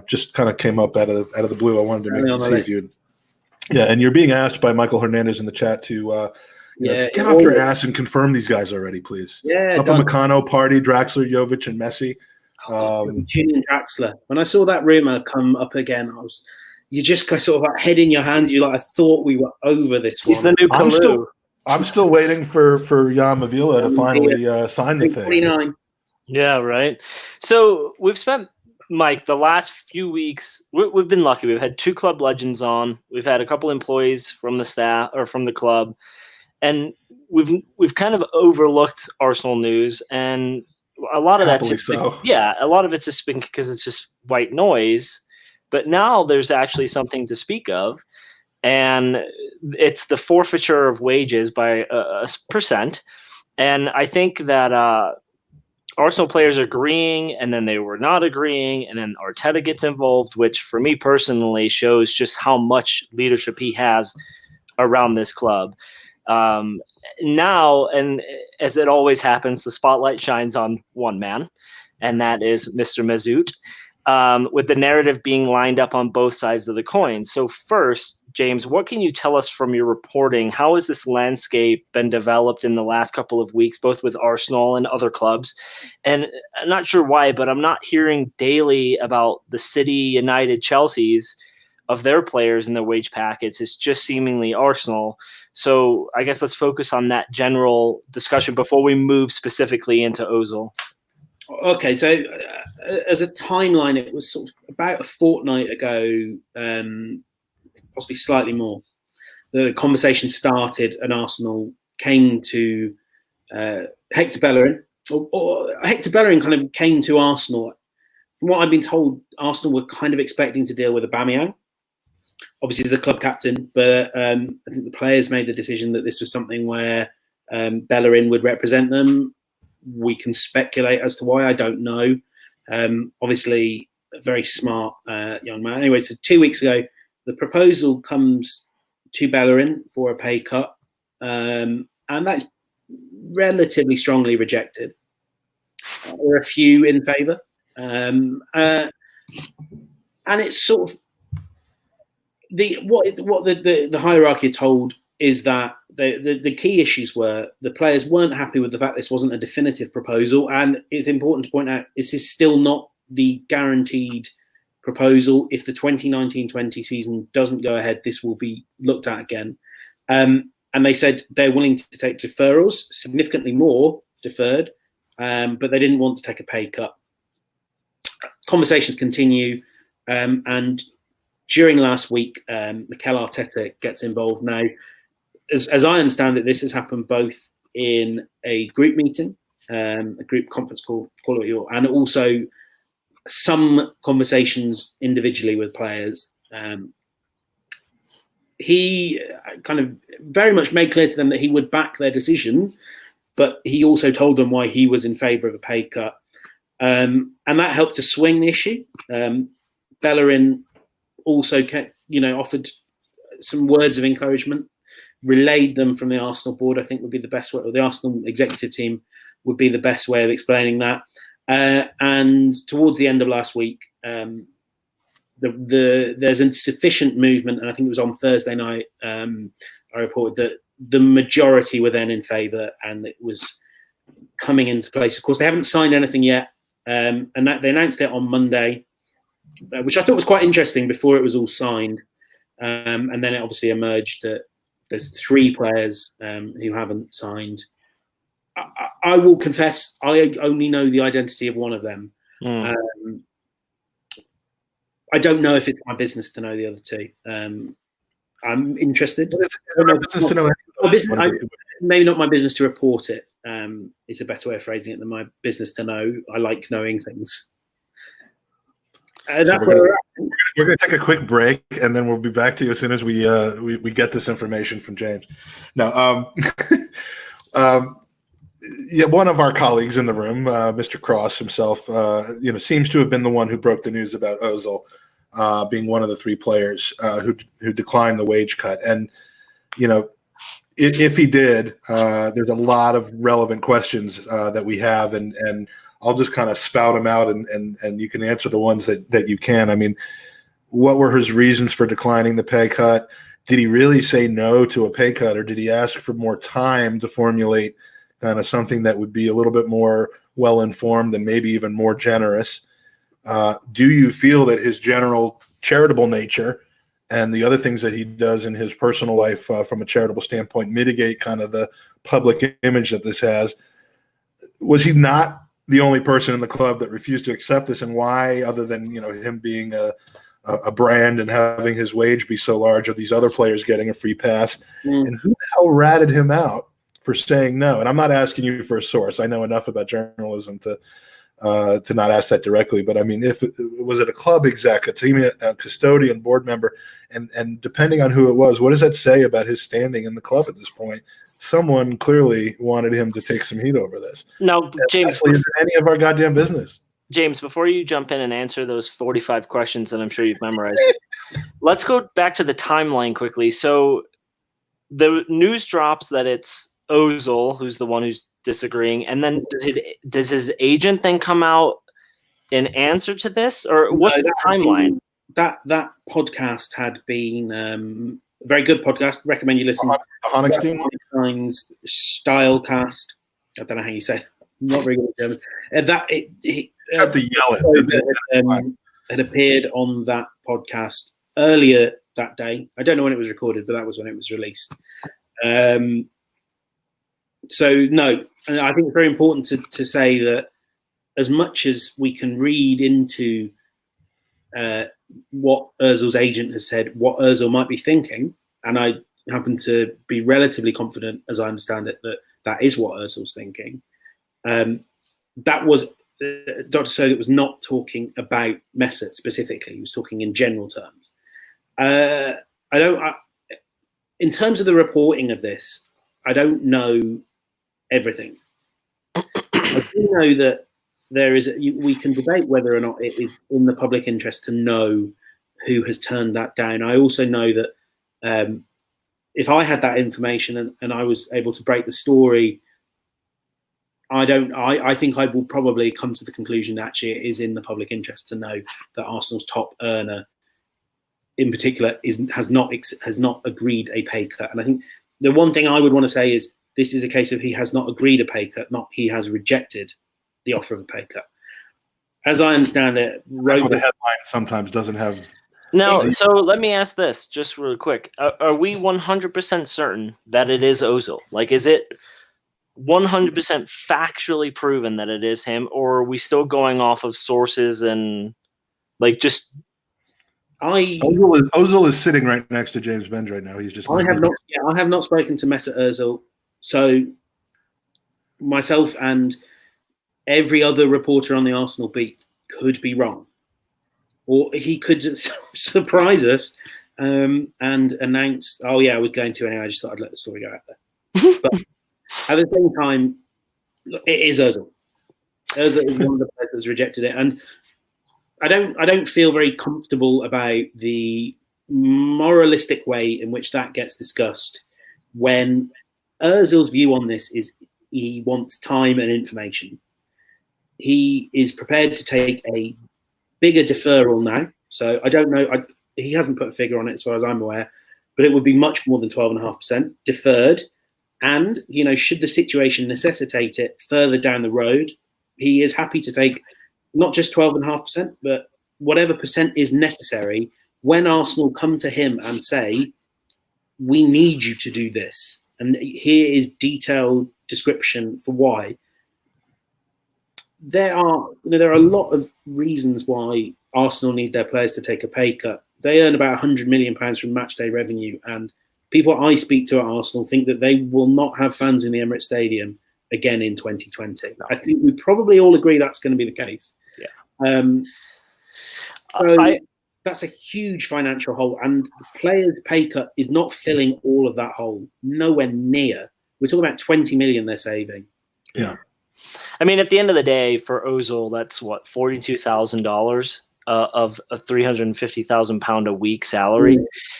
just kind of came up out of the blue. I wanted to see if you'd. Yeah, and you're being asked by Michael Hernandez in the chat to just get off your ass and confirm these guys already, please. Yeah, Upamecano, Party, Draxler, Jovic, and Messi. Gideon Draxler. When I saw that rumor come up again, you just go sort of like head in your hands. You're like, I thought we were over this one. He's the new Kalu. I'm still waiting for Jan Mavila to finally sign the thing. 29. Yeah, right. So we've spent, Mike, the last few weeks, we've been lucky. We've had 2 club legends on. We've had a couple employees from the staff or from the club, and we've kind of overlooked Arsenal news, and a lot of that's a lot of it's just been because it's just white noise. But now there's actually something to speak of, and it's the forfeiture of wages by a percent. And I think that Arsenal players are agreeing, and then they were not agreeing, and then Arteta gets involved, which for me personally shows just how much leadership he has around this club. Now, and as it always happens, the spotlight shines on one man, and that is Mr. Mesut. With the narrative being lined up on both sides of the coin. So first, James, what can you tell us from your reporting? How has this landscape been developed in the last couple of weeks, both with Arsenal and other clubs? And I'm not sure why, but I'm not hearing daily about the City, United, Chelsea's of their players and their wage packets. It's just seemingly Arsenal. So I guess let's focus on that general discussion before we move specifically into Ozil. Okay, so as a timeline, it was sort of about a fortnight ago, possibly slightly more. The conversation started, and Arsenal came to Hector Bellerin, or Hector Bellerin kind of came to Arsenal. From what I've been told, Arsenal were kind of expecting to deal with Aubameyang, obviously as the club captain, but I think the players made the decision that this was something where Bellerin would represent them. We can speculate as to why. I don't know. Obviously, a very smart young man. Anyway, so 2 weeks ago, the proposal comes to Bellerin for a pay cut, and that's relatively strongly rejected. There are a few in favour, and it's sort of what the hierarchy are told is that the key issues were the players weren't happy with the fact this wasn't a definitive proposal, and it's important to point out this is still not the guaranteed proposal. If the 2019-20 season doesn't go ahead, this will be looked at again. And they said they're willing to take deferrals, significantly more deferred, but they didn't want to take a pay cut. Conversations continue, and during last week, Mikel Arteta gets involved. Now, as I understand it, this has happened both in a group meeting, a group conference call it what you want, and also some conversations individually with players. He kind of very much made clear to them that he would back their decision, but he also told them why he was in favour of a pay cut. And that helped to swing the issue. Bellerin also offered some words of encouragement, relayed them from the Arsenal board, I think would be the best way, or the Arsenal executive team would be the best way of explaining that. And towards the end of last week, there's insufficient movement, and I think it was on Thursday night, I reported that the majority were then in favour, and it was coming into place. Of course, they haven't signed anything yet, and they announced it on Monday, which I thought was quite interesting before it was all signed. And then it obviously emerged that there's 3 players who haven't signed. I will confess, I only know the identity of one of them. I don't know if it's my business to know the other 2. I'm interested. Maybe not my business to report it. Is a better way of phrasing it than my business to know. I like knowing things. So we're going to take a quick break, and then we'll be back to you as soon as we get this information from James. Now, one of our colleagues in the room, Mr. Cross himself, seems to have been the one who broke the news about Ozil being one of the 3 players who declined the wage cut. And if he did, there's a lot of relevant questions that we have, and I'll just kind of spout them out, and you can answer the ones that you can. I mean, what were his reasons for declining the pay cut? Did he really say no to a pay cut, or did he ask for more time to formulate kind of something that would be a little bit more well-informed and maybe even more generous? Do you feel that his general charitable nature and the other things that he does in his personal life from a charitable standpoint mitigate kind of the public image that this has? Was he not the only person in the club that refused to accept this, and why, other than him being a brand and having his wage be so large, are these other players getting a free pass? And who the hell ratted him out for saying no? And I'm not asking you for a source. I know enough about journalism to not ask that directly. But I mean, was it a club exec, a team, a custodian, board member, and depending on who it was, what does that say about his standing in the club at this point? Someone clearly wanted him to take some heat over this. Now, James, is it any of our goddamn business? James, before you jump in and answer those 45 questions that I'm sure you've memorized, let's go back to the timeline quickly. So the news drops that it's Ozil who's the one who's disagreeing, and then does his agent then come out in answer to this, or what's the timeline? That podcast had been a very good podcast. Recommend you listen. Einstein's Stylecast. I don't know how you say it. I'm not very good at German. You have to yell it. Had appeared on that podcast earlier that day. I don't know when it was recorded, but that was when it was released. So no, and I think it's very important to say that as much as we can read into what Ozil's agent has said, what Ozil might be thinking, and I happen to be relatively confident, as I understand it, that is what Ozil's thinking. That was Dr. Soga was not talking about Mesut specifically. He was talking in general terms. In terms of the reporting of this, I don't know everything. I do know that we can debate whether or not it is in the public interest to know who has turned that down. I also know that if I had that information and I was able to break the story, I think I will probably come to the conclusion that actually it is in the public interest to know that Arsenal's top earner, in particular, has not agreed a pay cut. And I think the one thing I would want to say is this is a case of he has not agreed a pay cut, not he has rejected the offer of a pay cut. As I understand it, that's what the headline sometimes doesn't have. No, so let me ask this just really quick. Are we 100% certain that it is Ozil? Like, is it 100% factually proven that it is him, or are we still going off of sources and like just? Ozil is sitting right next to James Benge right now. He's just. I have not spoken to Mesut Ozil, so myself and every other reporter on the Arsenal beat could be wrong, or he could surprise us and announce, "Oh yeah, I was going to anyway. I just thought I'd let the story go out there." But at the same time, it is Ozil. Ozil is one of the players that's rejected it, and I don't feel very comfortable about the moralistic way in which that gets discussed. When Ozil's view on this is he wants time and information. He is prepared to take a bigger deferral now. So I don't know. He hasn't put a figure on it as far as I'm aware, but it would be much more than 12.5% deferred. And, should the situation necessitate it further down the road, he is happy to take not just 12.5%, but whatever percent is necessary when Arsenal come to him and say, we need you to do this. And here is detailed description for why. There are a lot of reasons why Arsenal need their players to take a pay cut. they earn about £100 million from match day revenue, and people I speak to at Arsenal think that they will not have fans in the Emirates Stadium again in 2020. I think we probably all agree that's going to be the case. Yeah. So that's a huge financial hole, and the players' pay cut is not filling all of that hole. Nowhere near. We're talking about 20 million they're saving. Yeah. I mean, at the end of the day, for Ozil, that's what, $42,000 of a £350,000 a week salary.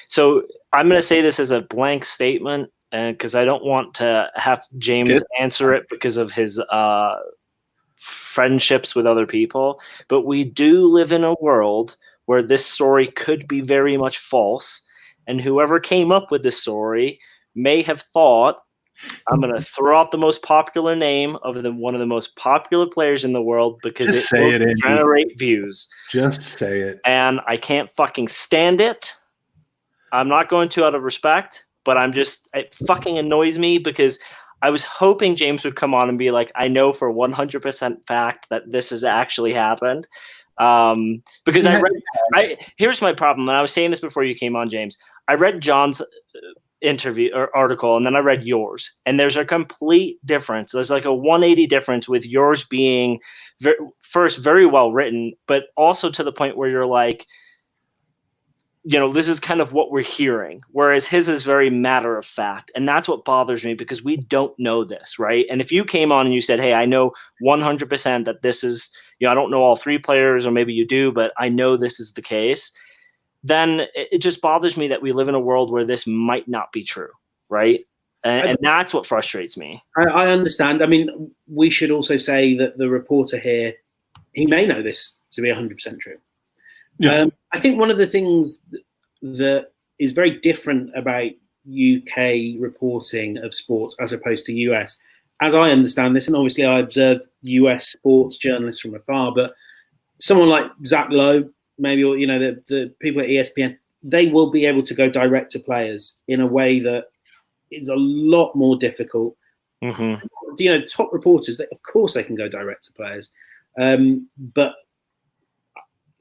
So I'm going to say this as a blank statement, because I don't want to have James answer it because of his friendships with other people. But we do live in a world where this story could be very much false, and whoever came up with this story may have thought, I'm going to throw out the most popular name of one of the most popular players in the world because Just it will generate views. Just say it. And I can't fucking stand it. I'm not going to out of respect, but it fucking annoys me because I was hoping James would come on and be like, I know for 100% fact that this has actually happened. Because here's my problem. And I was saying this before you came on, James. I read John's interview or article, and then I read yours, and there's a complete difference. There's like a 180 difference, with yours being first very well written, but also to the point where you're like, this is kind of what we're hearing, whereas his is very matter of fact. And that's what bothers me, because we don't know this, right? And if you came on and you said, hey, I know 100% that this is, I don't know all three players, or maybe you do, but I know this is the case, then it just bothers me that we live in a world where this might not be true, right? And that's what frustrates me. I understand. I mean, we should also say that the reporter here, he may know this to be 100% true. Yeah. I think one of the things that is very different about UK reporting of sports as opposed to US, as I understand this, and obviously I observe US sports journalists from afar, but someone like Zach Lowe, maybe, or the people at ESPN, they will be able to go direct to players in a way that is a lot more difficult. Mm-hmm. Top reporters, of course, they can go direct to players, but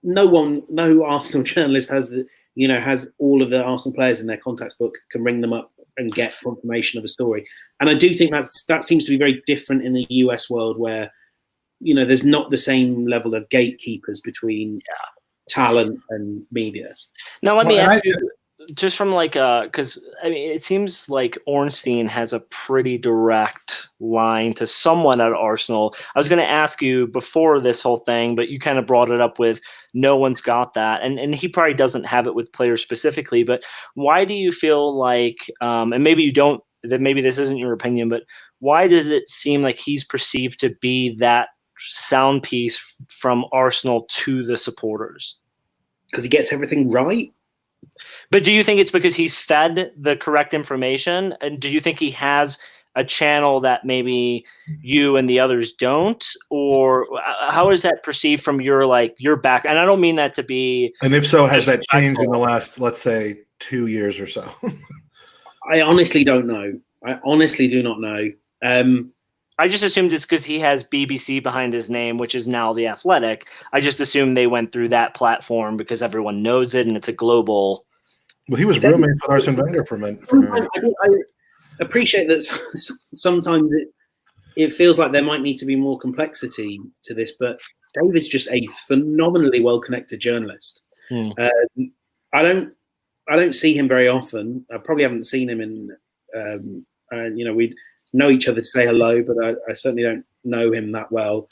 no Arsenal journalist has has all of the Arsenal players in their contacts book, can ring them up and get confirmation of a story. And I do think that seems to be very different in the US world, where there's not the same level of gatekeepers between talent and media. Now, let me ask you, just from because it seems like Ornstein has a pretty direct line to someone at Arsenal. I was going to ask you before this whole thing, but you kind of brought it up with no one's got that. And he probably doesn't have it with players specifically, but why do you feel like, and maybe you don't, that maybe this isn't your opinion, but why does it seem like he's perceived to be that sound piece from Arsenal to the supporters? Because he gets everything right. But do you think it's because he's fed the correct information? And do you think he has a channel that maybe you and the others don't? Or how is that perceived from your back? And I don't mean that to be... And if so, has that changed in the last, let's say, 2 years or so? I honestly don't know. I honestly do not know. I just assumed it's because he has BBC behind his name, which is now The Athletic. I just assumed they went through that platform because everyone knows it and it's a global... Well, he was roommates with Arsene Wenger for a minute. I appreciate that sometimes it feels like there might need to be more complexity to this, but David's just a phenomenally well-connected journalist. I don't see him very often. I probably haven't seen him in... we'd know each other to say hello, but I certainly don't know him that well.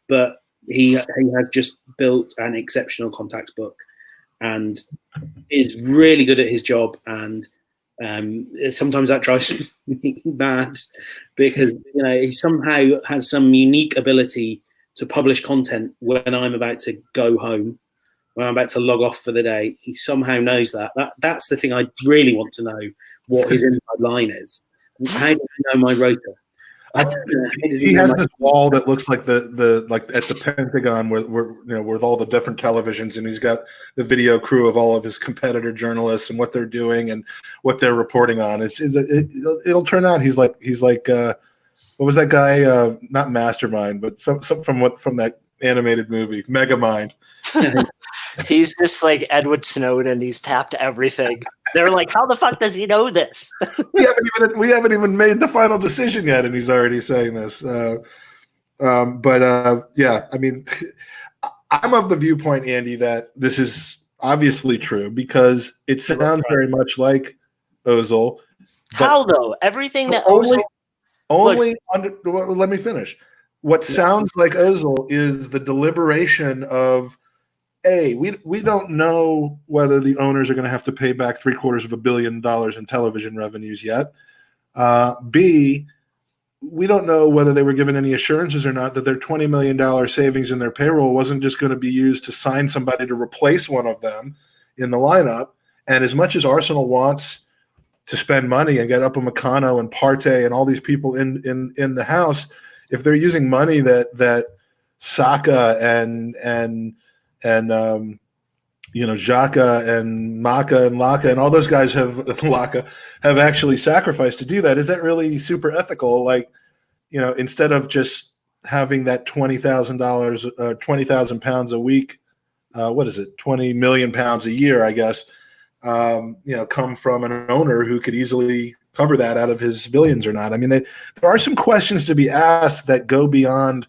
But he has just built an exceptional contacts book and is really good at his job. And sometimes that drives me mad because he somehow has some unique ability to publish content when I'm about to go home, when I'm about to log off for the day. He somehow knows that. That's the thing I really want to know, what his inside line is. How do you know my rotor? He has this wall that looks like the at the Pentagon where with all the different televisions, and he's got the video crew of all of his competitor journalists and what they're doing and what they're reporting on. It'll turn out he's like what was that guy? Not Mastermind, but some from that animated movie, Megamind. He's just like Edward Snowden. He's tapped everything. They're like, how the fuck does he know this? we haven't even made the final decision yet, and he's already saying this. Yeah, I mean, I'm of the viewpoint, Andy, that this is obviously true because it sounds very much like Ozil. How though? Everything that let me finish. What sounds like Ozil is the deliberation of, A, we don't know whether the owners are going to have to pay back $750 million in television revenues yet. B, we don't know whether they were given any assurances or not that their $20 million savings in their payroll wasn't just going to be used to sign somebody to replace one of them in the lineup. And as much as Arsenal wants to spend money and get Upamecano and Partey and all these people in the house, if they're using money that Saka and Xhaka and Maka and Laka and all those guys have actually sacrificed to do that, is that really super ethical? Like, instead of just having that $20,000, 20,000 pounds a week, what is it, 20 million pounds a year, I guess, come from an owner who could easily cover that out of his billions or not. I mean, there are some questions to be asked that go beyond,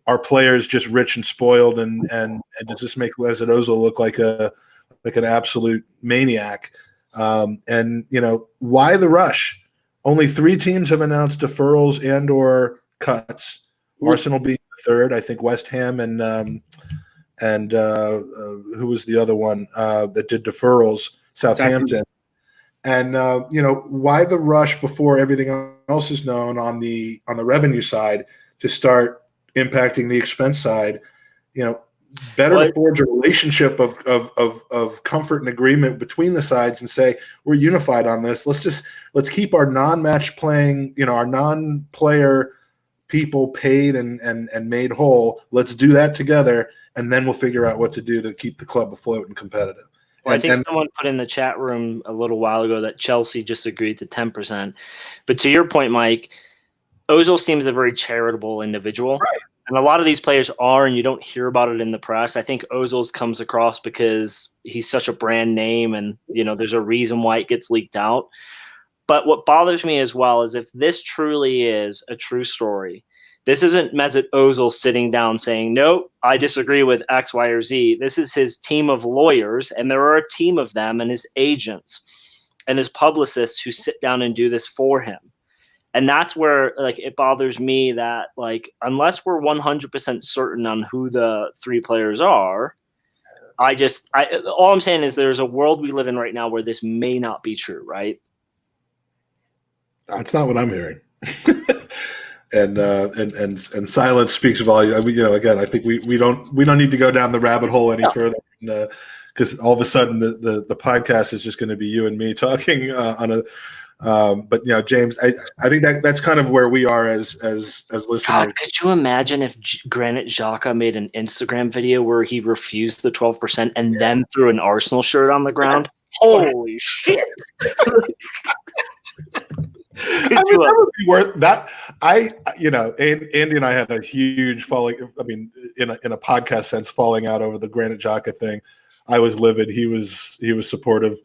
are players just rich and spoiled, and does this make Mesut Ozil look like an absolute maniac? And why the rush? Only 3 teams have announced deferrals and or cuts. Arsenal being the third. I think West Ham and who was the other one that did deferrals? Southampton. And why the rush before everything else is known on the revenue side to start impacting the expense side? Better to forge a relationship of comfort and agreement between the sides and say, we're unified on this. Let's keep our non-match playing, our non-player people paid and made whole. Let's do that together, and then we'll figure out what to do to keep the club afloat and competitive. Well, I think someone put in the chat room a little while ago that Chelsea just agreed to 10%. But to your point, Mike, Ozil seems a very charitable individual. Right. And a lot of these players are, and you don't hear about it in the press. I think Ozil's comes across because he's such a brand name, and there's a reason why it gets leaked out. But what bothers me as well is if this truly is a true story, this isn't Mesut Ozil sitting down saying, nope, I disagree with X, Y, or Z. This is his team of lawyers, and there are a team of them, and his agents and his publicists who sit down and do this for him. And that's where it bothers me that unless we're 100% certain on who the 3 players are, all I'm saying is there's a world we live in right now where this may not be true, right? That's not what I'm hearing. And silence speaks volumes. Again, I think we don't need to go down the rabbit hole any further, because all of a sudden the podcast is just going to be you and me talking on a. But James, I think that's kind of where we are as listeners. God, could you imagine if Granit Xhaka made an Instagram video where he refused the 12% and then threw an Arsenal shirt on the ground? Holy shit! That would be worth that. Andy and I had a huge falling. I mean, in a podcast sense, falling out over the Granit Xhaka thing. I was livid. He was supportive,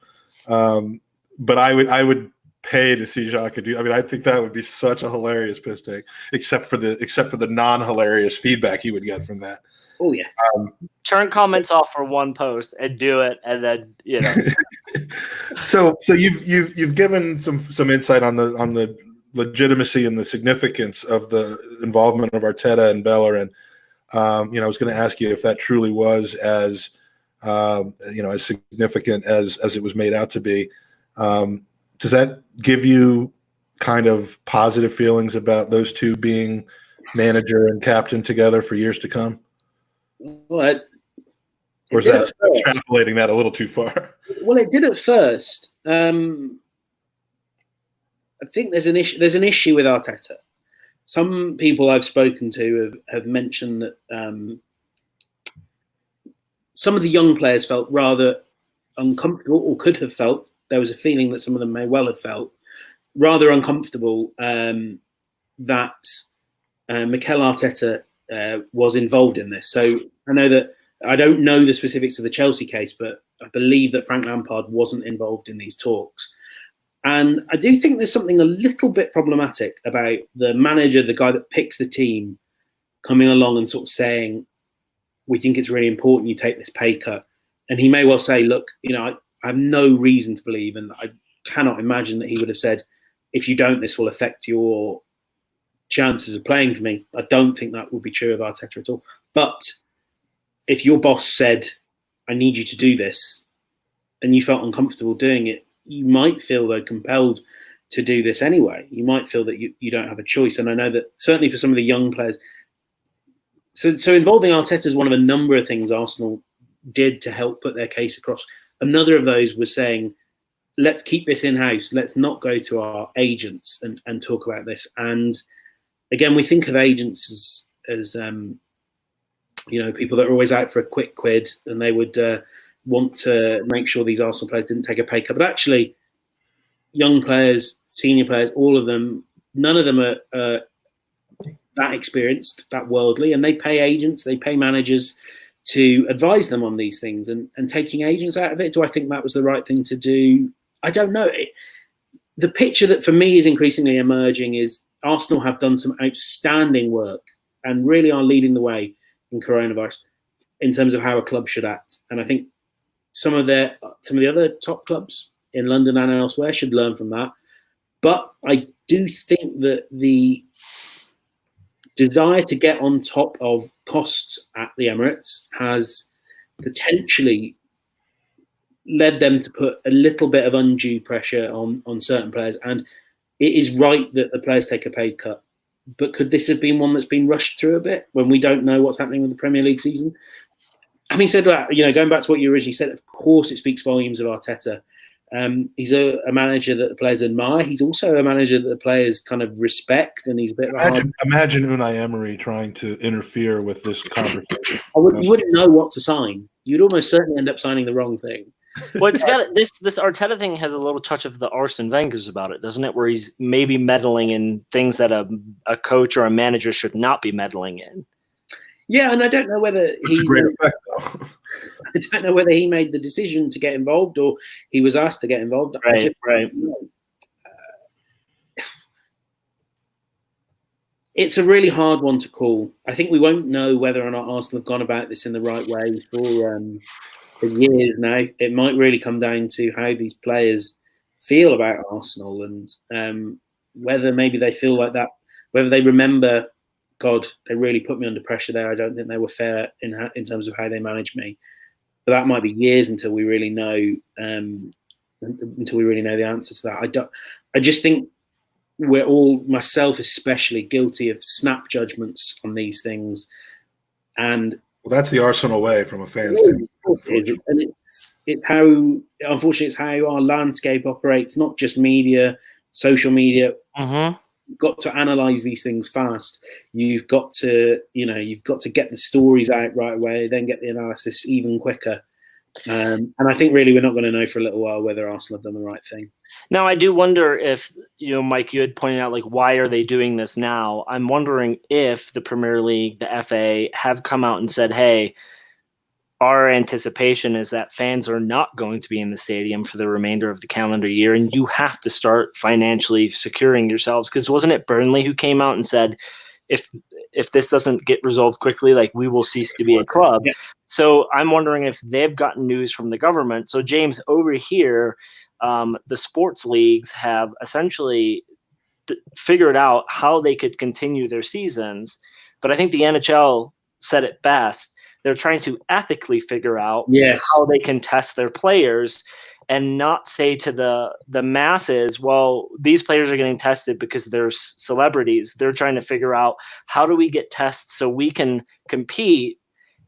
but I would pay to see Xhaka do. I mean, I think that would be such a hilarious piss take, except for the non-hilarious feedback he would get from that. Oh yes. Turn comments off for one post and do it, and then So you've given some insight on the legitimacy and the significance of the involvement of Arteta and Bellerin. I was going to ask you if that truly was as as significant as it was made out to be. Does that give you kind of positive feelings about those two being manager and captain together for years to come? Well, or is that extrapolating that a little too far? Well, it did at first. I think there's an issue. There's an issue with Arteta. Some people I've spoken to have mentioned that some of the young players felt rather uncomfortable, or could have felt. There was a feeling that some of them may well have felt rather uncomfortable that Mikel Arteta was involved in this. So I know that I don't know the specifics of the Chelsea case, but I believe that Frank Lampard wasn't involved in these talks. And I do think there's something a little bit problematic about the manager, the guy that picks the team, coming along and sort of saying, we think it's really important you take this pay cut. And he may well say, look, I have no reason to believe, and I cannot imagine that he would have said, if you don't, this will affect your chances of playing for me. I don't think that would be true of Arteta at all. But if your boss said, I need you to do this, and you felt uncomfortable doing it, you might feel, though, compelled to do this anyway. You might feel that you don't have a choice. And I know that certainly for some of the young players, so involving Arteta is one of a number of things Arsenal did to help put their case across. Another of those was saying, let's keep this in-house. Let's not go to our agents and talk about this. And again, we think of agents as people that are always out for a quick quid, and they would want to make sure these Arsenal players didn't take a pay cut. But actually, young players, senior players, all of them, none of them are that experienced, that worldly, and they pay agents, they pay managers to advise them on these things. And taking agents out of it, do I think that was the right thing to do? I don't know. The picture that for me is increasingly emerging is Arsenal have done some outstanding work and really are leading the way in coronavirus in terms of how a club should act. And I think some of the other top clubs in London and elsewhere should learn from that. But I do think that the desire to get on top of costs at the Emirates has potentially led them to put a little bit of undue pressure on certain players. And it is right that the players take a pay cut. But could this have been one that's been rushed through a bit when we don't know what's happening with the Premier League season? Having said that, going back to what you originally said, of course it speaks volumes of Arteta. He's a manager that the players admire. He's also a manager that the players kind of respect, and he's a bit. Imagine Unai Emery trying to interfere with this conversation. You wouldn't know what to sign. You'd almost certainly end up signing the wrong thing. Well, it's got this Arteta thing has a little touch of the Arsene Wenger's about it, doesn't it? Where he's maybe meddling in things that a coach or a manager should not be meddling in. Yeah, and I don't know whether That's a great effect, though. I don't know whether he made the decision to get involved or he was asked to get involved. Right. It's a really hard one to call. I think we won't know whether or not Arsenal have gone about this in the right way for years now. It might really come down to how these players feel about Arsenal and whether maybe they feel like that, whether they remember, God, they really put me under pressure there. I don't think they were fair in terms of how they managed me. But that might be years until we really know the answer to that. I just think we're all, myself especially, guilty of snap judgments on these things. And that's the Arsenal way from a fan standpoint. And it's how, unfortunately, it's how our landscape operates. Not just media, social media. Mm-hmm. You've got to analyze these things fast. You've got to get the stories out right away, then get the analysis even quicker. And I think really we're not going to know for a little while whether Arsenal have done the right thing. Now, I do wonder if, Mike, you had pointed out, why are they doing this now? I'm wondering if the Premier League, the FA, have come out and said, hey, our anticipation is that fans are not going to be in the stadium for the remainder of the calendar year, and you have to start financially securing yourselves. Because wasn't it Burnley who came out and said, if this doesn't get resolved quickly, we will cease to be a club. Yeah. So I'm wondering if they've gotten news from the government. So James, over here, the sports leagues have essentially figured out how they could continue their seasons. But I think the NHL said it best. They're trying to ethically figure out how they can test their players and not say to the masses, well, these players are getting tested because they're celebrities. They're trying to figure out, how do we get tests so we can compete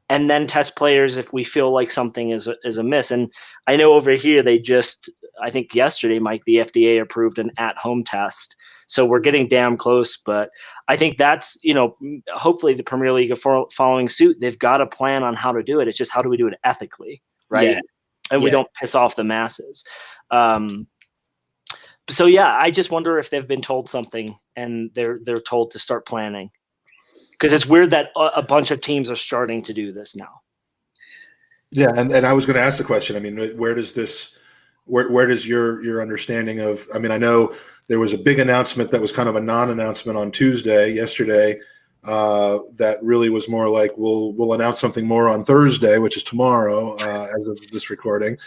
and then test players if we feel like something is amiss. And I know over here they just, I think yesterday, Mike, the FDA approved an at-home test. So we're getting damn close, but I think that's, hopefully the Premier League are following suit. They've got a plan on how to do it. It's just, how do we do it ethically, right? Yeah. And we don't piss off the masses. So yeah, I just wonder if they've been told something and they're told to start planning, because it's weird that a bunch of teams are starting to do this now. Yeah, and I was going to ask the question. I mean, where does your understanding of? I mean, I know there was a big announcement that was kind of a non-announcement on yesterday, that really was more like we'll announce something more on Thursday, which is tomorrow, as of this recording,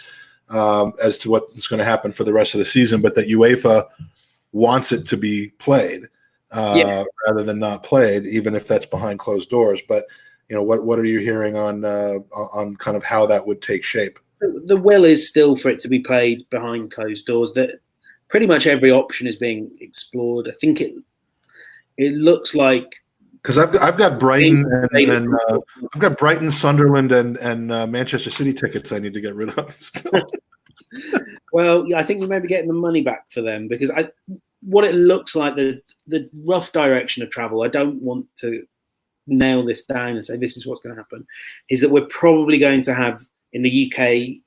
as to what's going to happen for the rest of the season. But that UEFA wants it to be played rather than not played, even if that's behind closed doors. But what are you hearing on kind of how that would take shape? The will is still for it to be played behind closed doors. That pretty much every option is being explored. I think it looks like, because I've got Brighton and I've got Brighton, Sunderland, and Manchester City tickets I need to get rid of still. Well, yeah, I think you may be getting the money back for them, because what it looks like, the rough direction of travel, I don't want to nail this down and say this is what's going to happen, is that we're probably going to have in the UK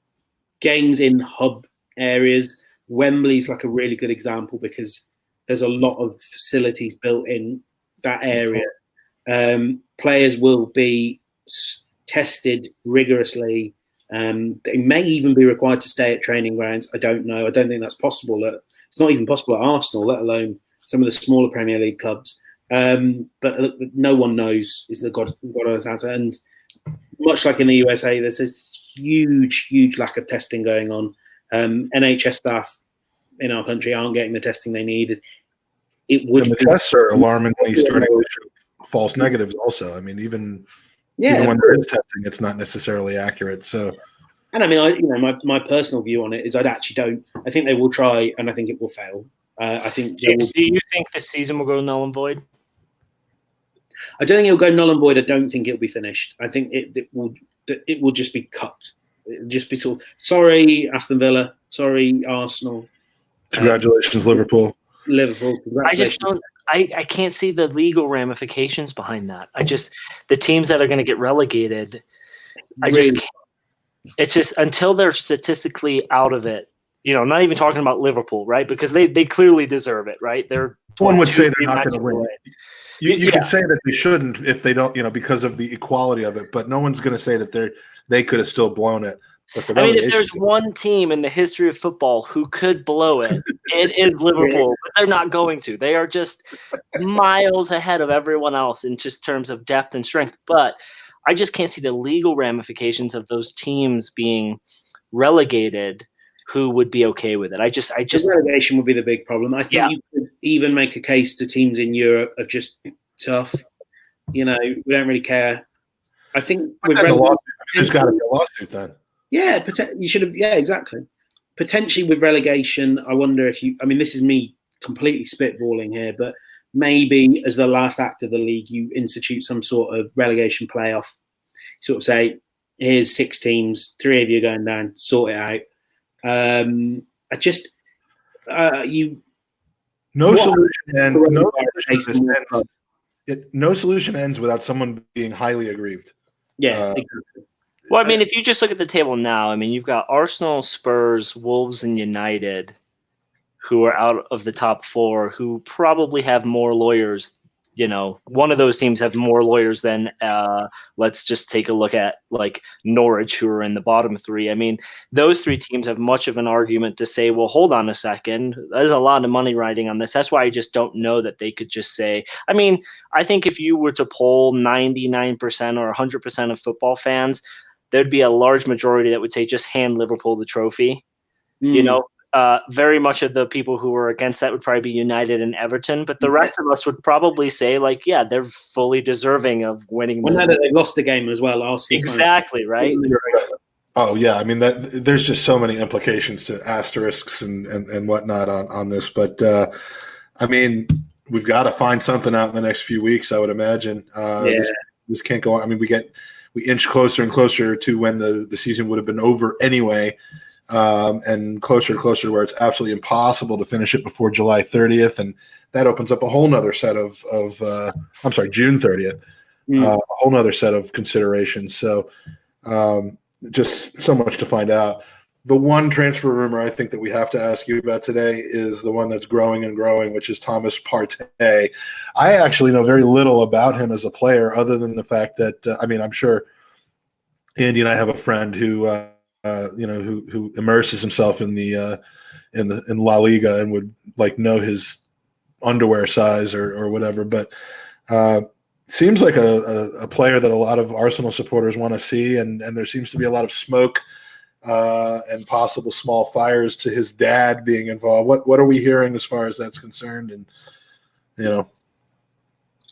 games in hub areas. Wembley's like a really good example because there's a lot of facilities built in that area. Players will be tested rigorously. They may even be required to stay at training grounds. I don't know. I don't think that's possible. It's not even possible at Arsenal, let alone some of the smaller Premier League clubs. But look, no one knows is the God answer. And much like in the USA, there's a huge lack of testing going on. NHS staff in our country aren't getting the testing they need. The tests are alarmingly starting to show false negatives also. I mean, even when there is testing, it's not necessarily accurate. So, and I mean, my personal view on it is I think they will try, and I think it will fail. I think. James, do you think this season will go null and void? I don't think it'll go null and void. I don't think it'll be finished. I think it will just be cut. It'll just be sort of, sorry, Aston Villa, sorry, Arsenal. Congratulations, Liverpool. I just don't. I can't see the legal ramifications behind that. The teams that are going to get relegated. Can't. It's just until they're statistically out of it. Not even talking about Liverpool, right? Because they clearly deserve it, right? One would say they're not going to win. You could say that they shouldn't if they don't, because of the equality of it. But no one's going to say that they could have still blown it. But if there's one team in the history of football who could blow it, it is Liverpool. But they're not going to. They are just miles ahead of everyone else in just terms of depth and strength. But I just can't see the legal ramifications of those teams being relegated who would be okay with it. The relegation would be the big problem. I think you could even make a case to teams in Europe of just tough. We don't really care. I think there's got to be a lawsuit then. Yeah, you should have. Yeah, exactly. Potentially with relegation, I wonder if this is me completely spitballing here, but maybe as the last act of the league, you institute some sort of relegation playoff. Sort of say, here's 6 teams, 3 of you are going down, sort it out. No solution ends without someone being highly aggrieved. Yeah, exactly. Well, if you just look at the table now, you've got Arsenal, Spurs, Wolves, and United, who are out of the top 4, who probably have more lawyers. One of those teams have more lawyers than. Let's just take a look at Norwich, who are in the bottom 3. Those 3 teams have much of an argument to say, well, hold on a second. There's a lot of money riding on this. That's why I just don't know that they could just say. I think if you were to poll 99% or 100% of football fans, there'd be a large majority that would say just hand Liverpool the trophy. Very much of the people who were against that would probably be United and Everton, but the rest of us would probably say, they're fully deserving of winning. Well, now that they've lost the game as well, Arsenal. Exactly, right? Oh, yeah. There's just so many implications to asterisks and whatnot on this. But, we've got to find something out in the next few weeks, I would imagine. This can't go on. We inch closer and closer to when the season would have been over anyway. And closer and closer to where it's absolutely impossible to finish it before July 30th. And that opens up a whole nother set of June 30th, a whole nother set of considerations. So just so much to find out. The one transfer rumor I think that we have to ask you about today is the one that's growing and growing, which is Thomas Partey. I actually know very little about him as a player other than the fact that, I'm sure Andy and I have a friend who who immerses himself in the in La Liga and would like know his underwear size or whatever. But seems like a player that a lot of Arsenal supporters want to see, and there seems to be a lot of smoke and possible small fires to his dad being involved. What are we hearing as far as that's concerned? And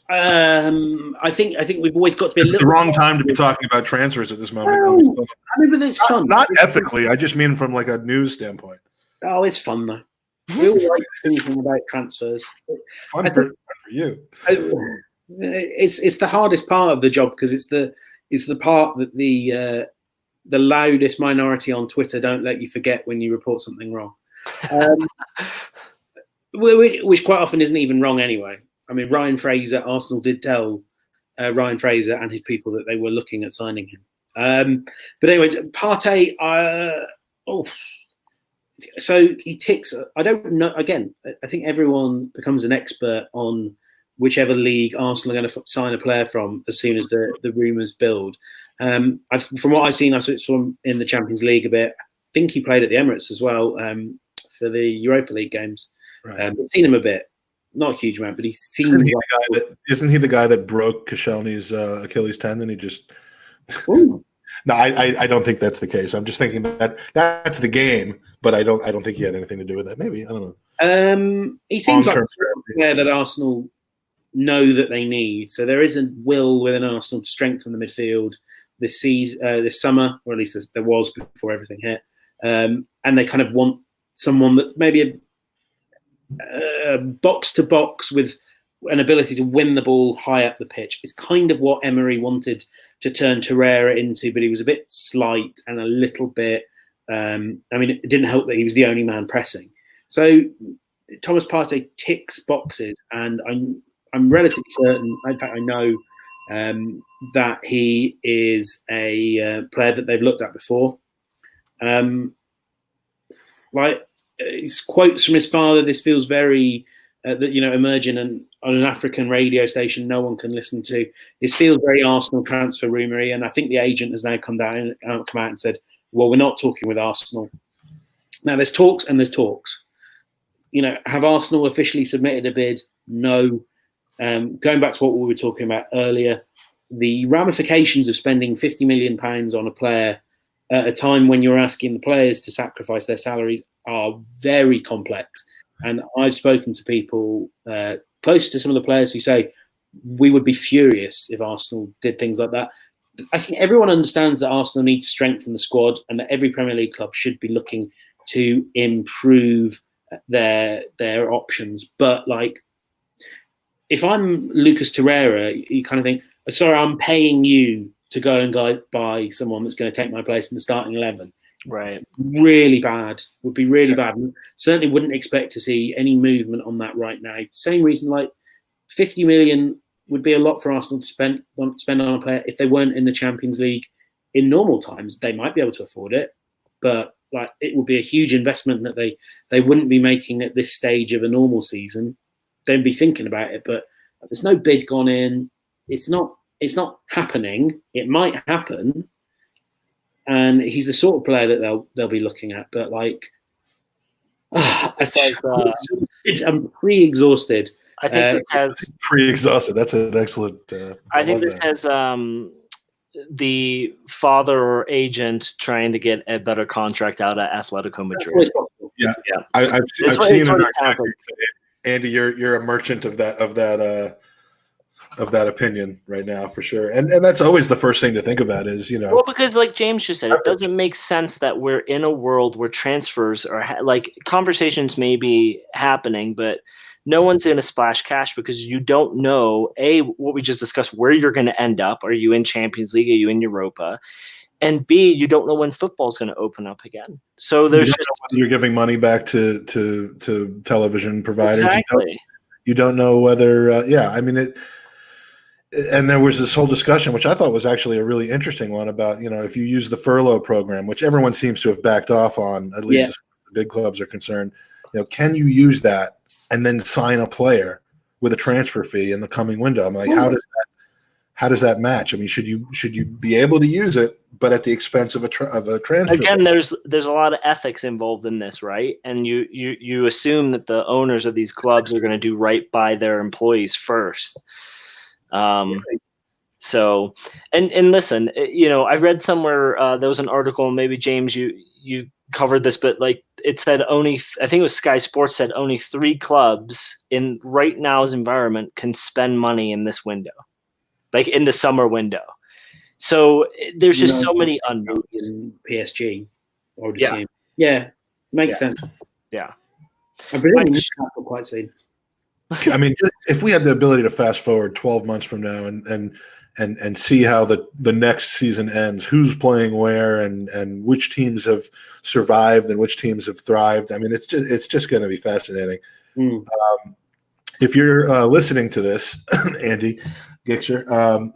I think we've always got to be a little. It's the wrong time to be talking about transfers at this moment. Well, I mean, but it's fun. Not ethically. I just mean from like a news standpoint. Oh, it's fun though. We all like thinking about transfers. Fun for you. It's the hardest part of the job because it's the part that the loudest minority on Twitter don't let you forget when you report something wrong, which quite often isn't even wrong anyway. I mean, Ryan Fraser, Arsenal did tell Ryan Fraser and his people that they were looking at signing him. But anyways, Partey, so he ticks. I don't know. Again, I think everyone becomes an expert on whichever league Arsenal are going to sign a player from as soon as the rumours build. From what I've seen, I saw him in the Champions League a bit. I think he played at the Emirates as well for the Europa League games. Right. I've seen him a bit. Not a huge amount, but he seems. Isn't he the guy that broke Koscielny's Achilles tendon? He just. No, I don't think that's the case. I'm just thinking that that's the game, but I don't think he had anything to do with that. Maybe, I don't know. He seems like a player that Arsenal know that they need. So there is a will within Arsenal to strengthen the midfield this season, this summer, or at least there was before everything hit. And they kind of want someone that maybe a box to box with an ability to win the ball high up the pitch. It's kind of what Emery wanted to turn Torreira into, but he was a bit slight and a little bit. I mean, it didn't help that he was the only man pressing. So Thomas Partey ticks boxes, and I'm relatively certain. In fact, I know that he is a player that they've looked at before. Like his quotes from his father, this feels very emerging and on an African radio station no one can listen to. This feels very Arsenal transfer rumory, and I think the agent has now come out and said, well, we're not talking with Arsenal. Now there's talks and there's talks. Have Arsenal officially submitted a bid? No. Going back to what we were talking about earlier, the ramifications of spending £50 million on a player at a time when you're asking the players to sacrifice their salaries are very complex. And I've spoken to people close to some of the players who say we would be furious if Arsenal did things like that. I think everyone understands that Arsenal need to strengthen the squad and that every Premier League club should be looking to improve their options. But like, if I'm Lucas Torreira, you kind of think, sorry, I'm paying you to go and buy someone that's going to take my place in the starting 11. Right. Really bad. Would be really bad. Certainly wouldn't expect to see any movement on that right now. Same reason, like 50 million would be a lot for Arsenal to spend on a player if they weren't in the Champions League in normal times. They might be able to afford it, but like it would be a huge investment that they wouldn't be making at this stage of a normal season. They'd be thinking about it, but there's no bid gone in. It's not happening. It might happen. And he's the sort of player that they'll be looking at. But like, I'm pre-exhausted. I think this has pre-exhausted. That's an excellent. I think this has the father or agent trying to get a better contract out of Atletico Madrid. Yeah. I've seen it. Andy, you're a merchant of that opinion right now for sure, and that's always the first thing to think about is well, because like James just said, it doesn't make sense that we're in a world where transfers are like conversations may be happening, but no one's going to splash cash because you don't know what we just discussed, where you're going to end up. Are you in Champions League? Are you in Europa? And B, you don't know when football is going to open up again. So there's you're giving money back to television providers. Exactly. You don't know whether I mean it. And there was this whole discussion, which I thought was actually a really interesting one about, if you use the furlough program, which everyone seems to have backed off on, at least as the big clubs are concerned, can you use that and then sign a player with a transfer fee in the coming window? I'm like, how does that match? I mean, should you be able to use it, but at the expense of a transfer? Again, there's a lot of ethics involved in this, right? And you assume that the owners of these clubs are going to do right by their employees first. So, and listen, I read somewhere there was an article, maybe James, you covered this, but like it said only, I think it was Sky Sports said only 3 clubs in right now's environment can spend money in this window, like in the summer window. So there's just so many unknowns. In PSG, I would assume. Yeah, makes sense. Yeah. I've been in Newcastle quite soon. I mean, if we had the ability to fast forward 12 months from now and see how the next season ends, who's playing where, and which teams have survived and which teams have thrived. I mean, it's just going to be fascinating. If you're listening to this, Andy Gixer,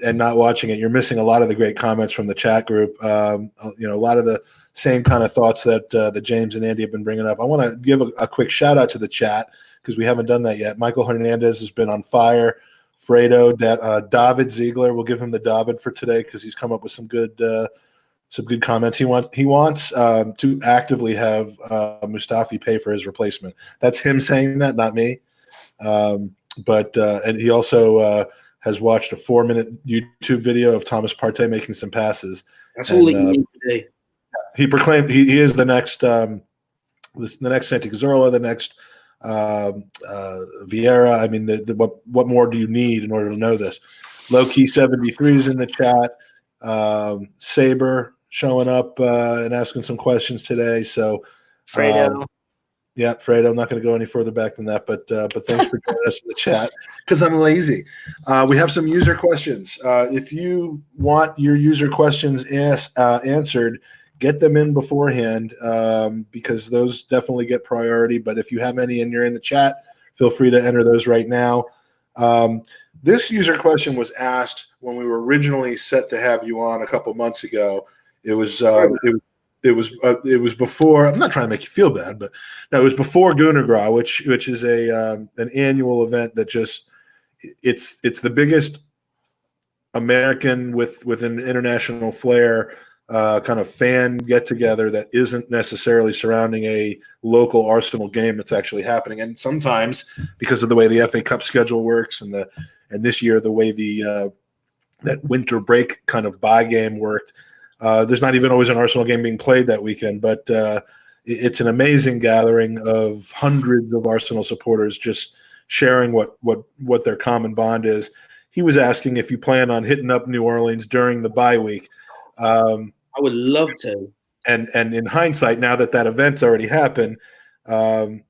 and not watching it, you're missing a lot of the great comments from the chat group. A lot of the same kind of thoughts that James and Andy have been bringing up. I want to give a quick shout out to the chat because we haven't done that yet. Michael Hernandez has been on fire. Fredo, David Ziegler, we'll give him the David for today because he's come up with some good comments. He wants to actively have Mustafi pay for his replacement. That's him saying that, not me. And he also has watched a 4-minute YouTube video of Thomas Partey making some passes. That's all he needs to do. He proclaimed he is the next Santi Cazorla, the next Vieira. I mean, what more do you need in order to know this? Low-key 73 is in the chat. Saber showing up and asking some questions today. So Fredo. Yeah, Fredo. I'm not going to go any further back than that, but thanks for joining us in the chat because I'm lazy. We have some user questions. If you want your user questions answered, get them in beforehand because those definitely get priority. But if you have any and you're in the chat, feel free to enter those right now. This user question was asked when we were originally set to have you on a couple months ago. It was before. I'm not trying to make you feel bad, but no, it was before Gooner, which is an annual event that just it's the biggest American with an international flair kind of fan get together that isn't necessarily surrounding a local Arsenal game that's actually happening. And sometimes because of the way the FA Cup schedule works and this year the way that winter break kind of bye game worked. There's not even always an Arsenal game being played that weekend, but it's an amazing gathering of hundreds of Arsenal supporters just sharing what their common bond is. He was asking if you plan on hitting up New Orleans during the bye week. I would love to. And in hindsight, now that event's already happened, there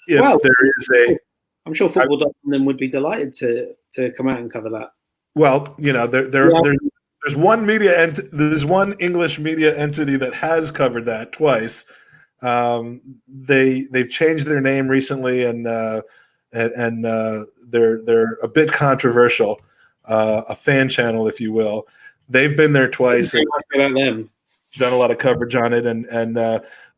is a. I'm sure Football.London would be delighted to come out and cover that. Well, there's one there's one English media entity that has covered that twice. They've changed their name recently, and they're a bit controversial, a fan channel, if you will. They've been there twice and done a lot of coverage on it,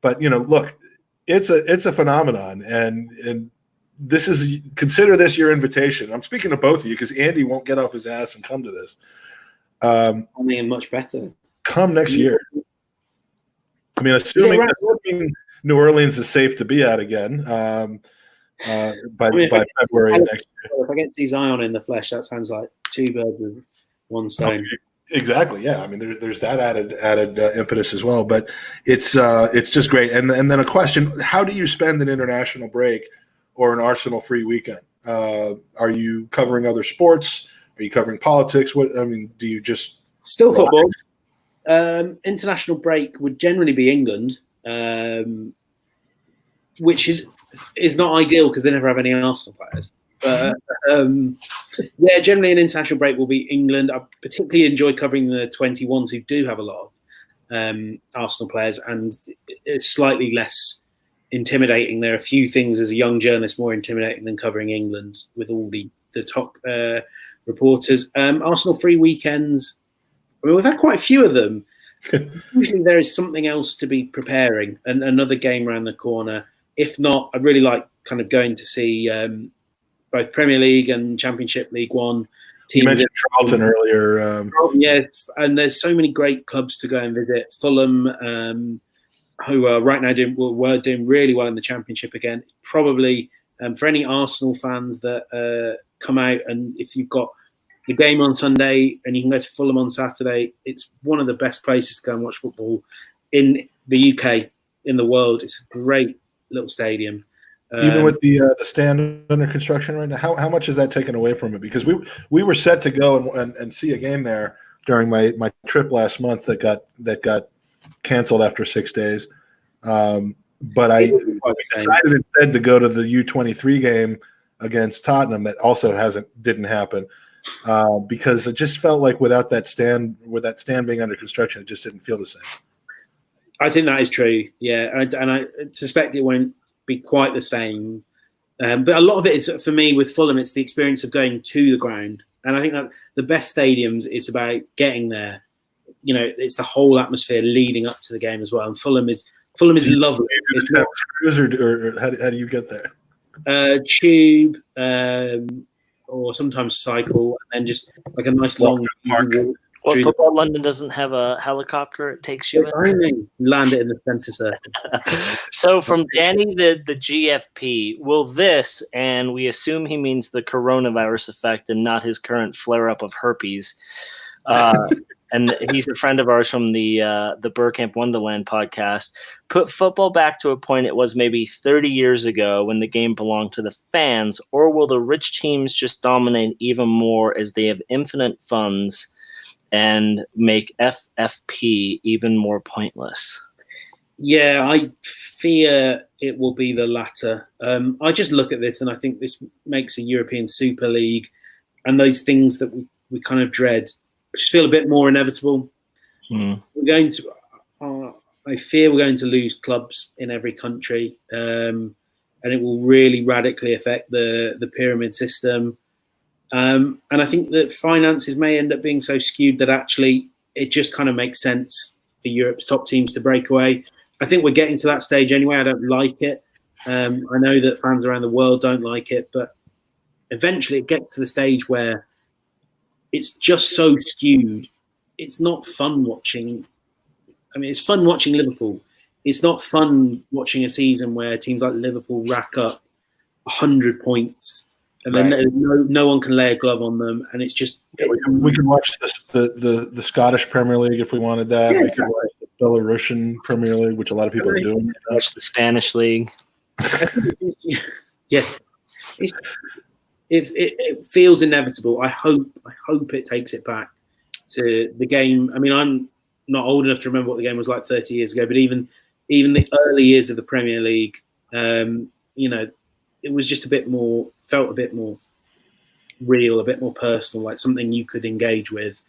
but look, it's a phenomenon, and this is consider this your invitation. I'm speaking to both of you because Andy won't get off his ass and come to this. Only much better. Come next year. I mean, assuming New Orleans is safe to be at again by February next year. If I get to see Zion in the flesh, that sounds like 2 birds with 1 stone. Okay. Exactly. Yeah. I mean, there's that added impetus as well. But it's just great. And then a question: how do you spend an international break or an Arsenal free weekend? Are you covering other sports? Are you covering politics? Do you just still football? International break would generally be England, which is not ideal because they never have any Arsenal players. But generally an international break will be England. I particularly enjoy covering the 21s who do have a lot of Arsenal players, and it's slightly less intimidating. There are a few things as a young journalist more intimidating than covering England with all the top reporters. Arsenal free weekends, I mean, we've had quite a few of them. Usually there is something else to be preparing, and another game around the corner. If not, I'd really like kind of going to see both Premier League and Championship League One You mentioned Charlton earlier. Yes, and there's so many great clubs to go and visit. Fulham, who are right now were doing really well in the Championship again. Probably for any Arsenal fans that come out, and if you've got the game on Sunday and you can go to Fulham on Saturday, it's one of the best places to go and watch football in the UK, in the world. It's a great little stadium. Even with the stand under construction right now, how much is that taken away from it? Because we were set to go and see a game there during my trip last month that got canceled after 6 days. But I decided instead to go to the U23 game against Tottenham that also didn't happen because it just felt like without that stand being under construction, it just didn't feel the same. I think that is true. Yeah, and I suspect it won't be quite the same. But a lot of it is, for me, with Fulham, it's the experience of going to the ground. And I think that the best stadiums, it's about getting there. You know, it's the whole atmosphere leading up to the game as well. And Fulham is lovely. It's not or how do you get there? Tube, or sometimes cycle, and then just like a nice long walk. Well, Football.London doesn't have a helicopter. It takes you in. Land it in the center circle. So from Danny, the GFP, will this, and we assume he means the coronavirus effect and not his current flare-up of herpes, and he's a friend of ours from the Burkamp Wonderland podcast, put football back to a point it was maybe 30 years ago when the game belonged to the fans, or will the rich teams just dominate even more as they have infinite funds and make FFP even more pointless? Yeah, I fear it will be the latter. I just look at this and I think this makes a European Super League and those things that we kind of dread just feel a bit more inevitable. We're going to, I fear we're going to lose clubs in every country, and it will really radically affect the pyramid system. And I think that finances may end up being so skewed that actually it just kind of makes sense for Europe's top teams to break away. I think we're getting to that stage anyway. I don't like it. I know that fans around the world don't like it, but eventually it gets to the stage where it's just so skewed. It's not fun watching. I mean, it's fun watching Liverpool. It's not fun watching a season where teams like Liverpool rack up 100 points and then no one can lay a glove on them, and it's just we can watch the Scottish Premier League if we wanted that. We could watch the Belarusian Premier League, which a lot of people are doing. Watch the Spanish League. Yeah, it feels inevitable. I hope it takes it back to the game. I mean, I'm not old enough to remember what the game was like 30 years ago, but even the early years of the Premier League, it was just felt a bit more real, a bit more personal, like something you could engage with.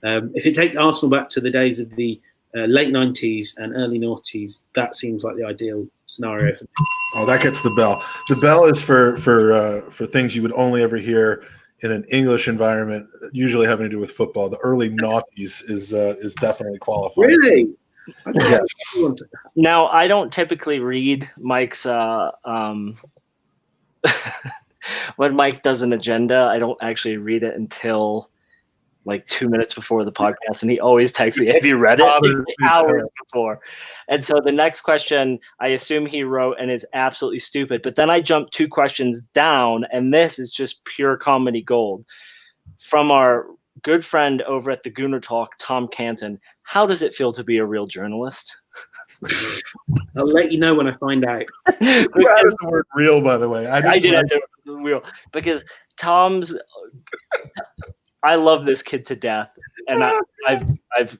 If it takes Arsenal back to the days of the late 90s and early noughties, that seems like the ideal scenario for me. Oh, that gets the bell. The bell is for things you would only ever hear in an English environment, usually having to do with football. The early noughties is definitely qualified. Really? Yeah. Now, I don't typically read Mike's when Mike does an agenda, I don't actually read it until like 2 minutes before the podcast, and he always texts me, "Have you read it?" Hours before. And so the next question, I assume he wrote and is absolutely stupid, but then I jumped 2 questions down, and this is just pure comedy gold. From our good friend over at the Gooner Talk, Tom Canton, how does it feel to be a real journalist? I'll let you know when I find out. The word real, by the way. I did have to real because Tom's. I love this kid to death, and I've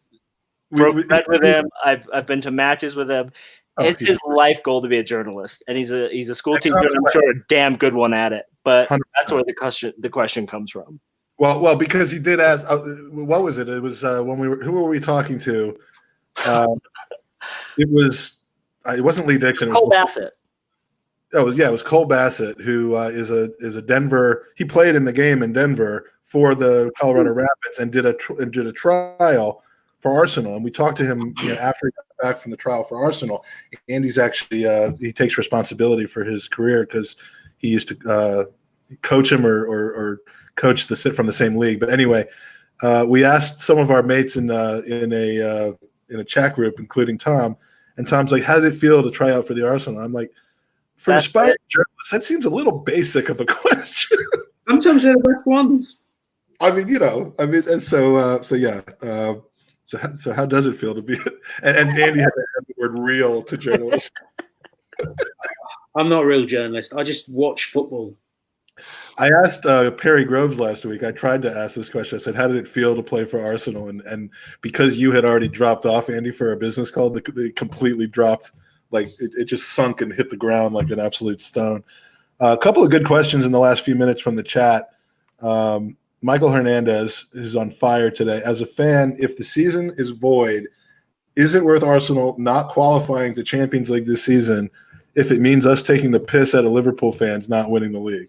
broke bread with him. I've been to matches with him. It's his life goal to be a journalist, and he's a school teacher. And I'm sure a damn good one at it. But 100%. That's where the question comes from. Well, because he did ask. What was it? It was when we were. Who were we talking to? It wasn't Lee Dixon. It was Cole Bassett. It was Cole Bassett, who is a Denver. He played in the game in Denver for the Colorado Rapids and did a trial for Arsenal. And we talked to him after he got back from the trial for Arsenal. And he's actually he takes responsibility for his career because he used to coach him or coach from the same league. But anyway, we asked some of our mates in a chat group, including Tom, and Tom's like, "How did it feel to try out for the Arsenal?" I'm like, "For an aspiring journalist, that seems a little basic of a question." Sometimes they're the best ones. I mean, and so yeah. So how does it feel to be? And Andy had to add the word "real" to journalist. I'm not a real journalist. I just watch football. I asked Perry Groves last week. I tried to ask this question. I said, "How did it feel to play for Arsenal?" And because you had already dropped off, Andy, for a business call, they completely dropped. Like it just sunk and hit the ground like an absolute stone. A couple of good questions in the last few minutes from the chat. Michael Hernandez is on fire today. As a fan, if the season is void, is it worth Arsenal not qualifying to Champions League this season if it means us taking the piss out of Liverpool fans not winning the league?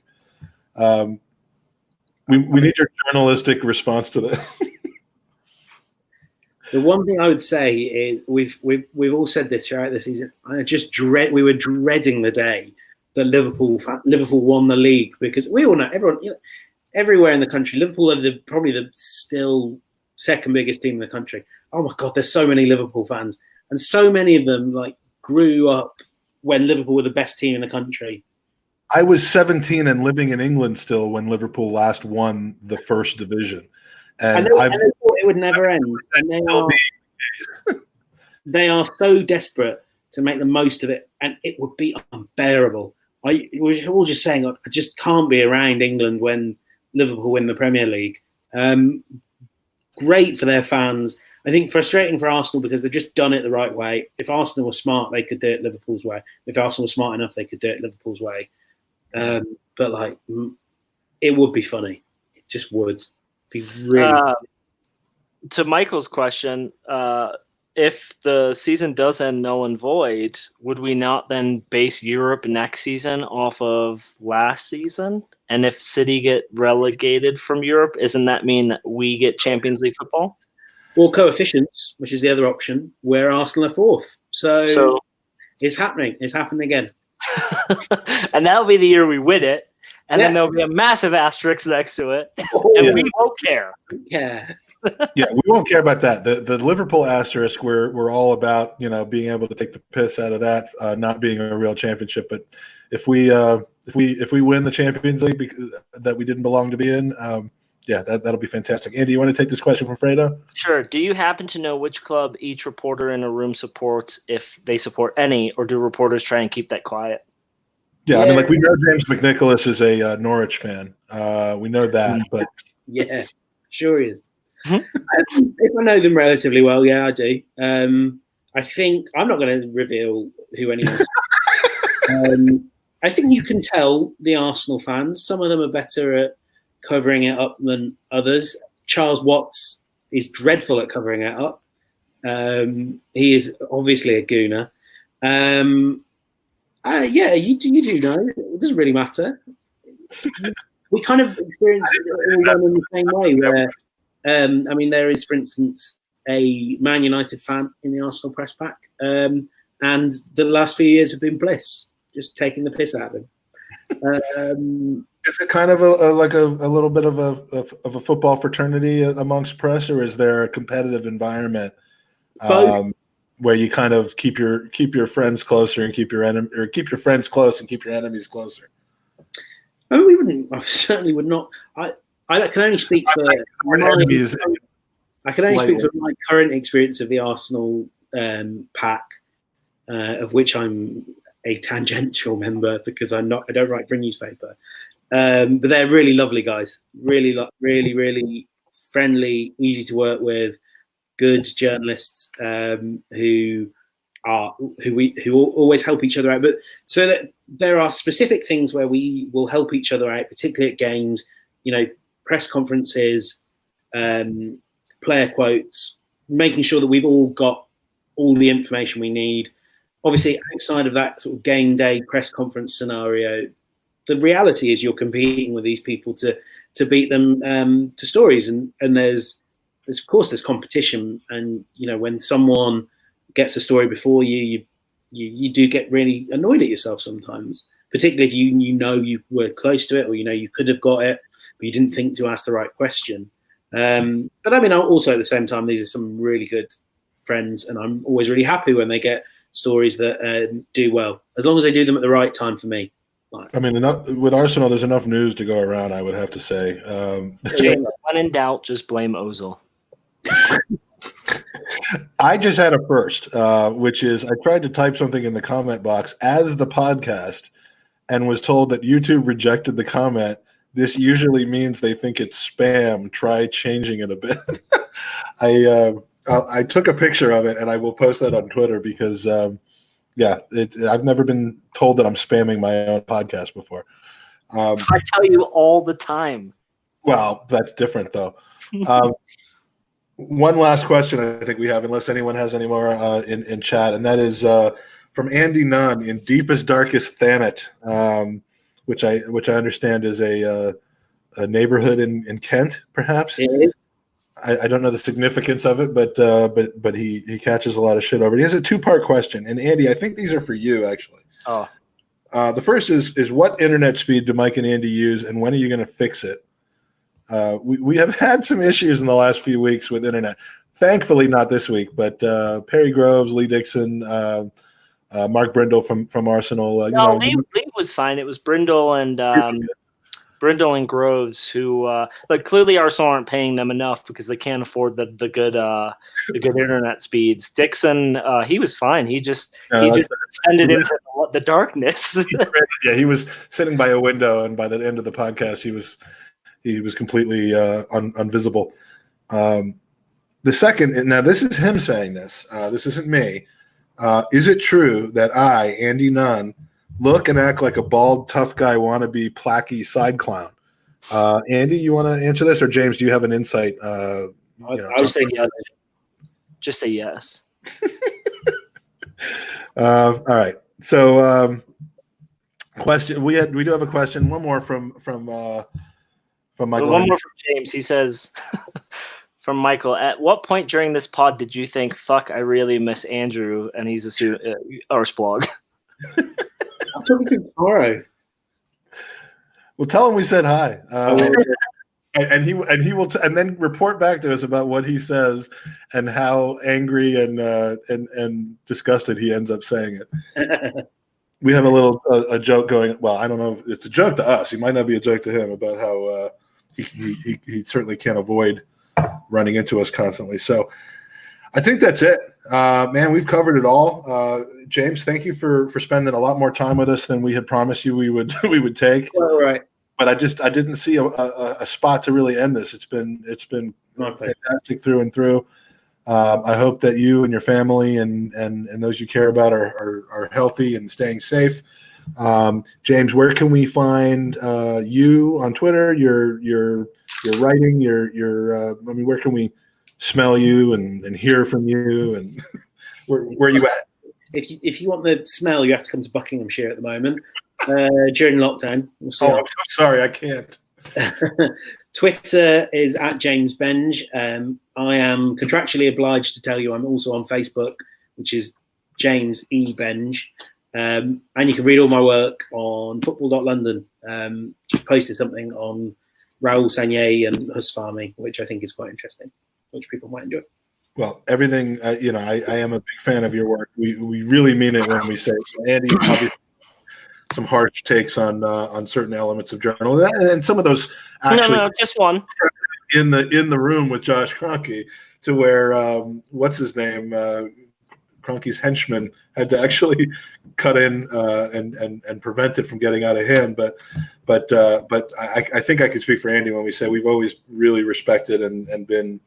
We need your journalistic response to this. The one thing I would say is we've all said this throughout the season. We were dreading the day that Liverpool won the league, because we all know, everyone, everywhere in the country, Liverpool are probably the still second biggest team in the country. Oh my God, there's so many Liverpool fans, and so many of them grew up when Liverpool were the best team in the country. I was 17 and living in England still when Liverpool last won the first division. And they thought it would never end. And they are so desperate to make the most of it, and it would be unbearable. We're all just saying, I just can't be around England when Liverpool win the Premier League. Great for their fans. I think frustrating for Arsenal because they've just done it the right way. If Arsenal were smart, they could do it Liverpool's way. If Arsenal were smart enough, they could do it Liverpool's way. But it would be funny. It just would be really. To Michael's question, if the season does end null and void, would we not then base Europe next season off of last season? And if City get relegated from Europe, isn't that mean that we get Champions League football? Or coefficients, which is the other option, where Arsenal are fourth. So it's happening. It's happening again. And that'll be the year we win it. And then there'll be a massive asterisk next to it. And we won't care. Yeah. Yeah, we won't care about that. The Liverpool asterisk, we're all about being able to take the piss out of that, not being a real championship. But if we win the Champions League that we didn't belong to be in, that'll be fantastic. Andy, you want to take this question from Fredo? Sure. Do you happen to know which club each reporter in a room supports, if they support any, or do reporters try and keep that quiet? Yeah, I mean, we know James McNicholas is a Norwich fan. We know that, but yeah, sure he is. If I know them relatively well, yeah, I do. I think I'm not going to reveal who anyone is. I think you can tell the Arsenal fans. Some of them are better at covering it up than others. Charles Watts is dreadful at covering it up. He is obviously a Gooner. You do know. It doesn't really matter. We kind of experience it all in the same way. Where, there is, for instance, a Man United fan in the Arsenal press pack, and the last few years have been bliss, just taking the piss out of him. Is it kind of a little bit of a football fraternity amongst press, or is there a competitive environment where you kind of keep your friends closer and keep your friends close and keep your enemies closer? I mean, we wouldn't. I certainly would not. I can only speak for my current experience of the Arsenal pack, of which I'm a tangential member because I don't write for a newspaper. But they're really lovely guys, really friendly, easy to work with, good journalists who always help each other out. But so that there are specific things where we will help each other out, particularly at games, press conferences, player quotes, making sure that we've all got all the information we need. Obviously, outside of that sort of game day press conference scenario, the reality is you're competing with these people to beat them to stories, and there's of course there's competition, and when someone gets a story before you do get really annoyed at yourself sometimes. particularly if you were close to it, or you could have got it, but you didn't think to ask the right question. But I mean, also at the same time, these are some really good friends, and I'm always really happy when they get stories that do well, as long as they do them at the right time for me. I mean, with Arsenal, there's enough news to go around, I would have to say. James, when in doubt, just blame Ozil. I just had a first, which is I tried to type something in the comment box as the podcast and was told that YouTube rejected the comment. This usually means they think it's spam. Try changing it a bit. I took a picture of it, and I will post that on Twitter because I've never been told that I'm spamming my own podcast before. I tell you all the time. Well, that's different, though. One last question I think we have, unless anyone has any more in chat, and that is from Andy Nunn in Deepest, Darkest Thanet, which I understand is a neighborhood in Kent, perhaps. It is. I don't know the significance of it, but he catches a lot of shit over it. He has a two-part question, and Andy, I think these are for you actually. Oh, the first is what internet speed do Mike and Andy use, and when are you going to fix it? We have had some issues in the last few weeks with internet. Thankfully, not this week, but Perry Groves, Lee Dixon, Mark Brindle from Arsenal. Lee was fine. It was Brindle and Groves who clearly Arsenal aren't paying them enough because they can't afford the good internet speeds. Dixon, he was fine. He just descended into the darkness. He was sitting by a window, and by the end of the podcast, he was completely unvisible. The second, now this is him saying this. This isn't me. Is it true that I, Andy Nunn, look and act like a bald, tough guy wannabe, placky side clown? Andy, you want to answer this, or James, do you have an insight? I would say yes. Just say yes. All right. So, question. We do have a question. One more from Michael. One more from James. He says, from Michael, at what point during this pod did you think, fuck, I really miss Andrew? And he's Arse blog. I'm talking to tomorrow. Well, tell him we said hi. And he will and then report back to us about what he says and how angry and disgusted he ends up saying it. We have a joke going. Well, I don't know if it's a joke to us. It might not be a joke to him about how he certainly can't avoid running into us constantly. So I think that's it. Man, we've covered it all. James, thank you for spending a lot more time with us than we had promised you we would take. All right. But I didn't see a spot to really end this. It's been fantastic through and through. I hope that you and your family and those you care about are healthy and staying safe. James, where can we find you on Twitter? Your writing, where can we smell you and hear from you, and where are you at? If you want the smell, you have to come to Buckinghamshire at the moment during lockdown. I'm so sorry, I can't. Twitter is at James Benge. I am contractually obliged to tell you I'm also on Facebook, which is James E. Benge. And you can read all my work on Football.London. Just posted something on Raoul Sagnier and Huss farming, which I think is quite interesting, which people might enjoy. Well, everything, I am a big fan of your work. We really mean it when we say, Andy, obviously some harsh takes on certain elements of journalism, and some of those actually just one in the room with Josh Kroenke, to where what's his name, Kroenke's henchman had to actually cut in and prevent it from getting out of hand. But I think I can speak for Andy when we say we've always really respected and been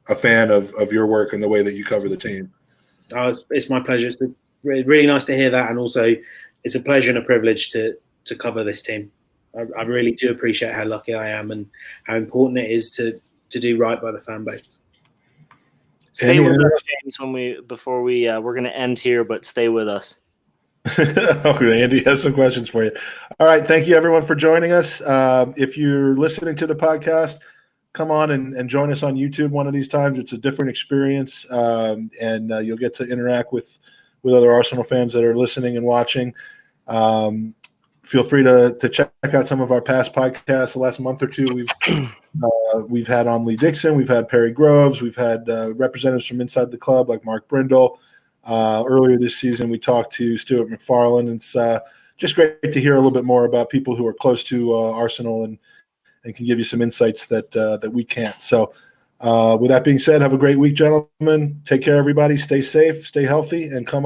a fan of your work and the way that you cover the team. It's my pleasure. It's really nice to hear that, and also it's a pleasure and a privilege to cover this team. I really do appreciate how lucky I am and how important it is to do right by the fan base. Stay with us, James. We're going to end here, but stay with us. Okay, Andy has some questions for you. All right, thank you everyone for joining us. If you're listening to the podcast, come on and join us on YouTube one of these times. It's a different experience, and you'll get to interact with other Arsenal fans that are listening and watching. feel free to check out some of our past podcasts. The last month or two, we've had on Lee Dixon, we've had Perry Groves, we've had representatives from inside the club like Mark Brindle. Earlier this season, we talked to Stuart McFarlane. It's just great to hear a little bit more about people who are close to Arsenal and can give you some insights that we can't. So with that being said, have a great week, gentlemen. Take care, everybody. Stay safe, stay healthy, and come on.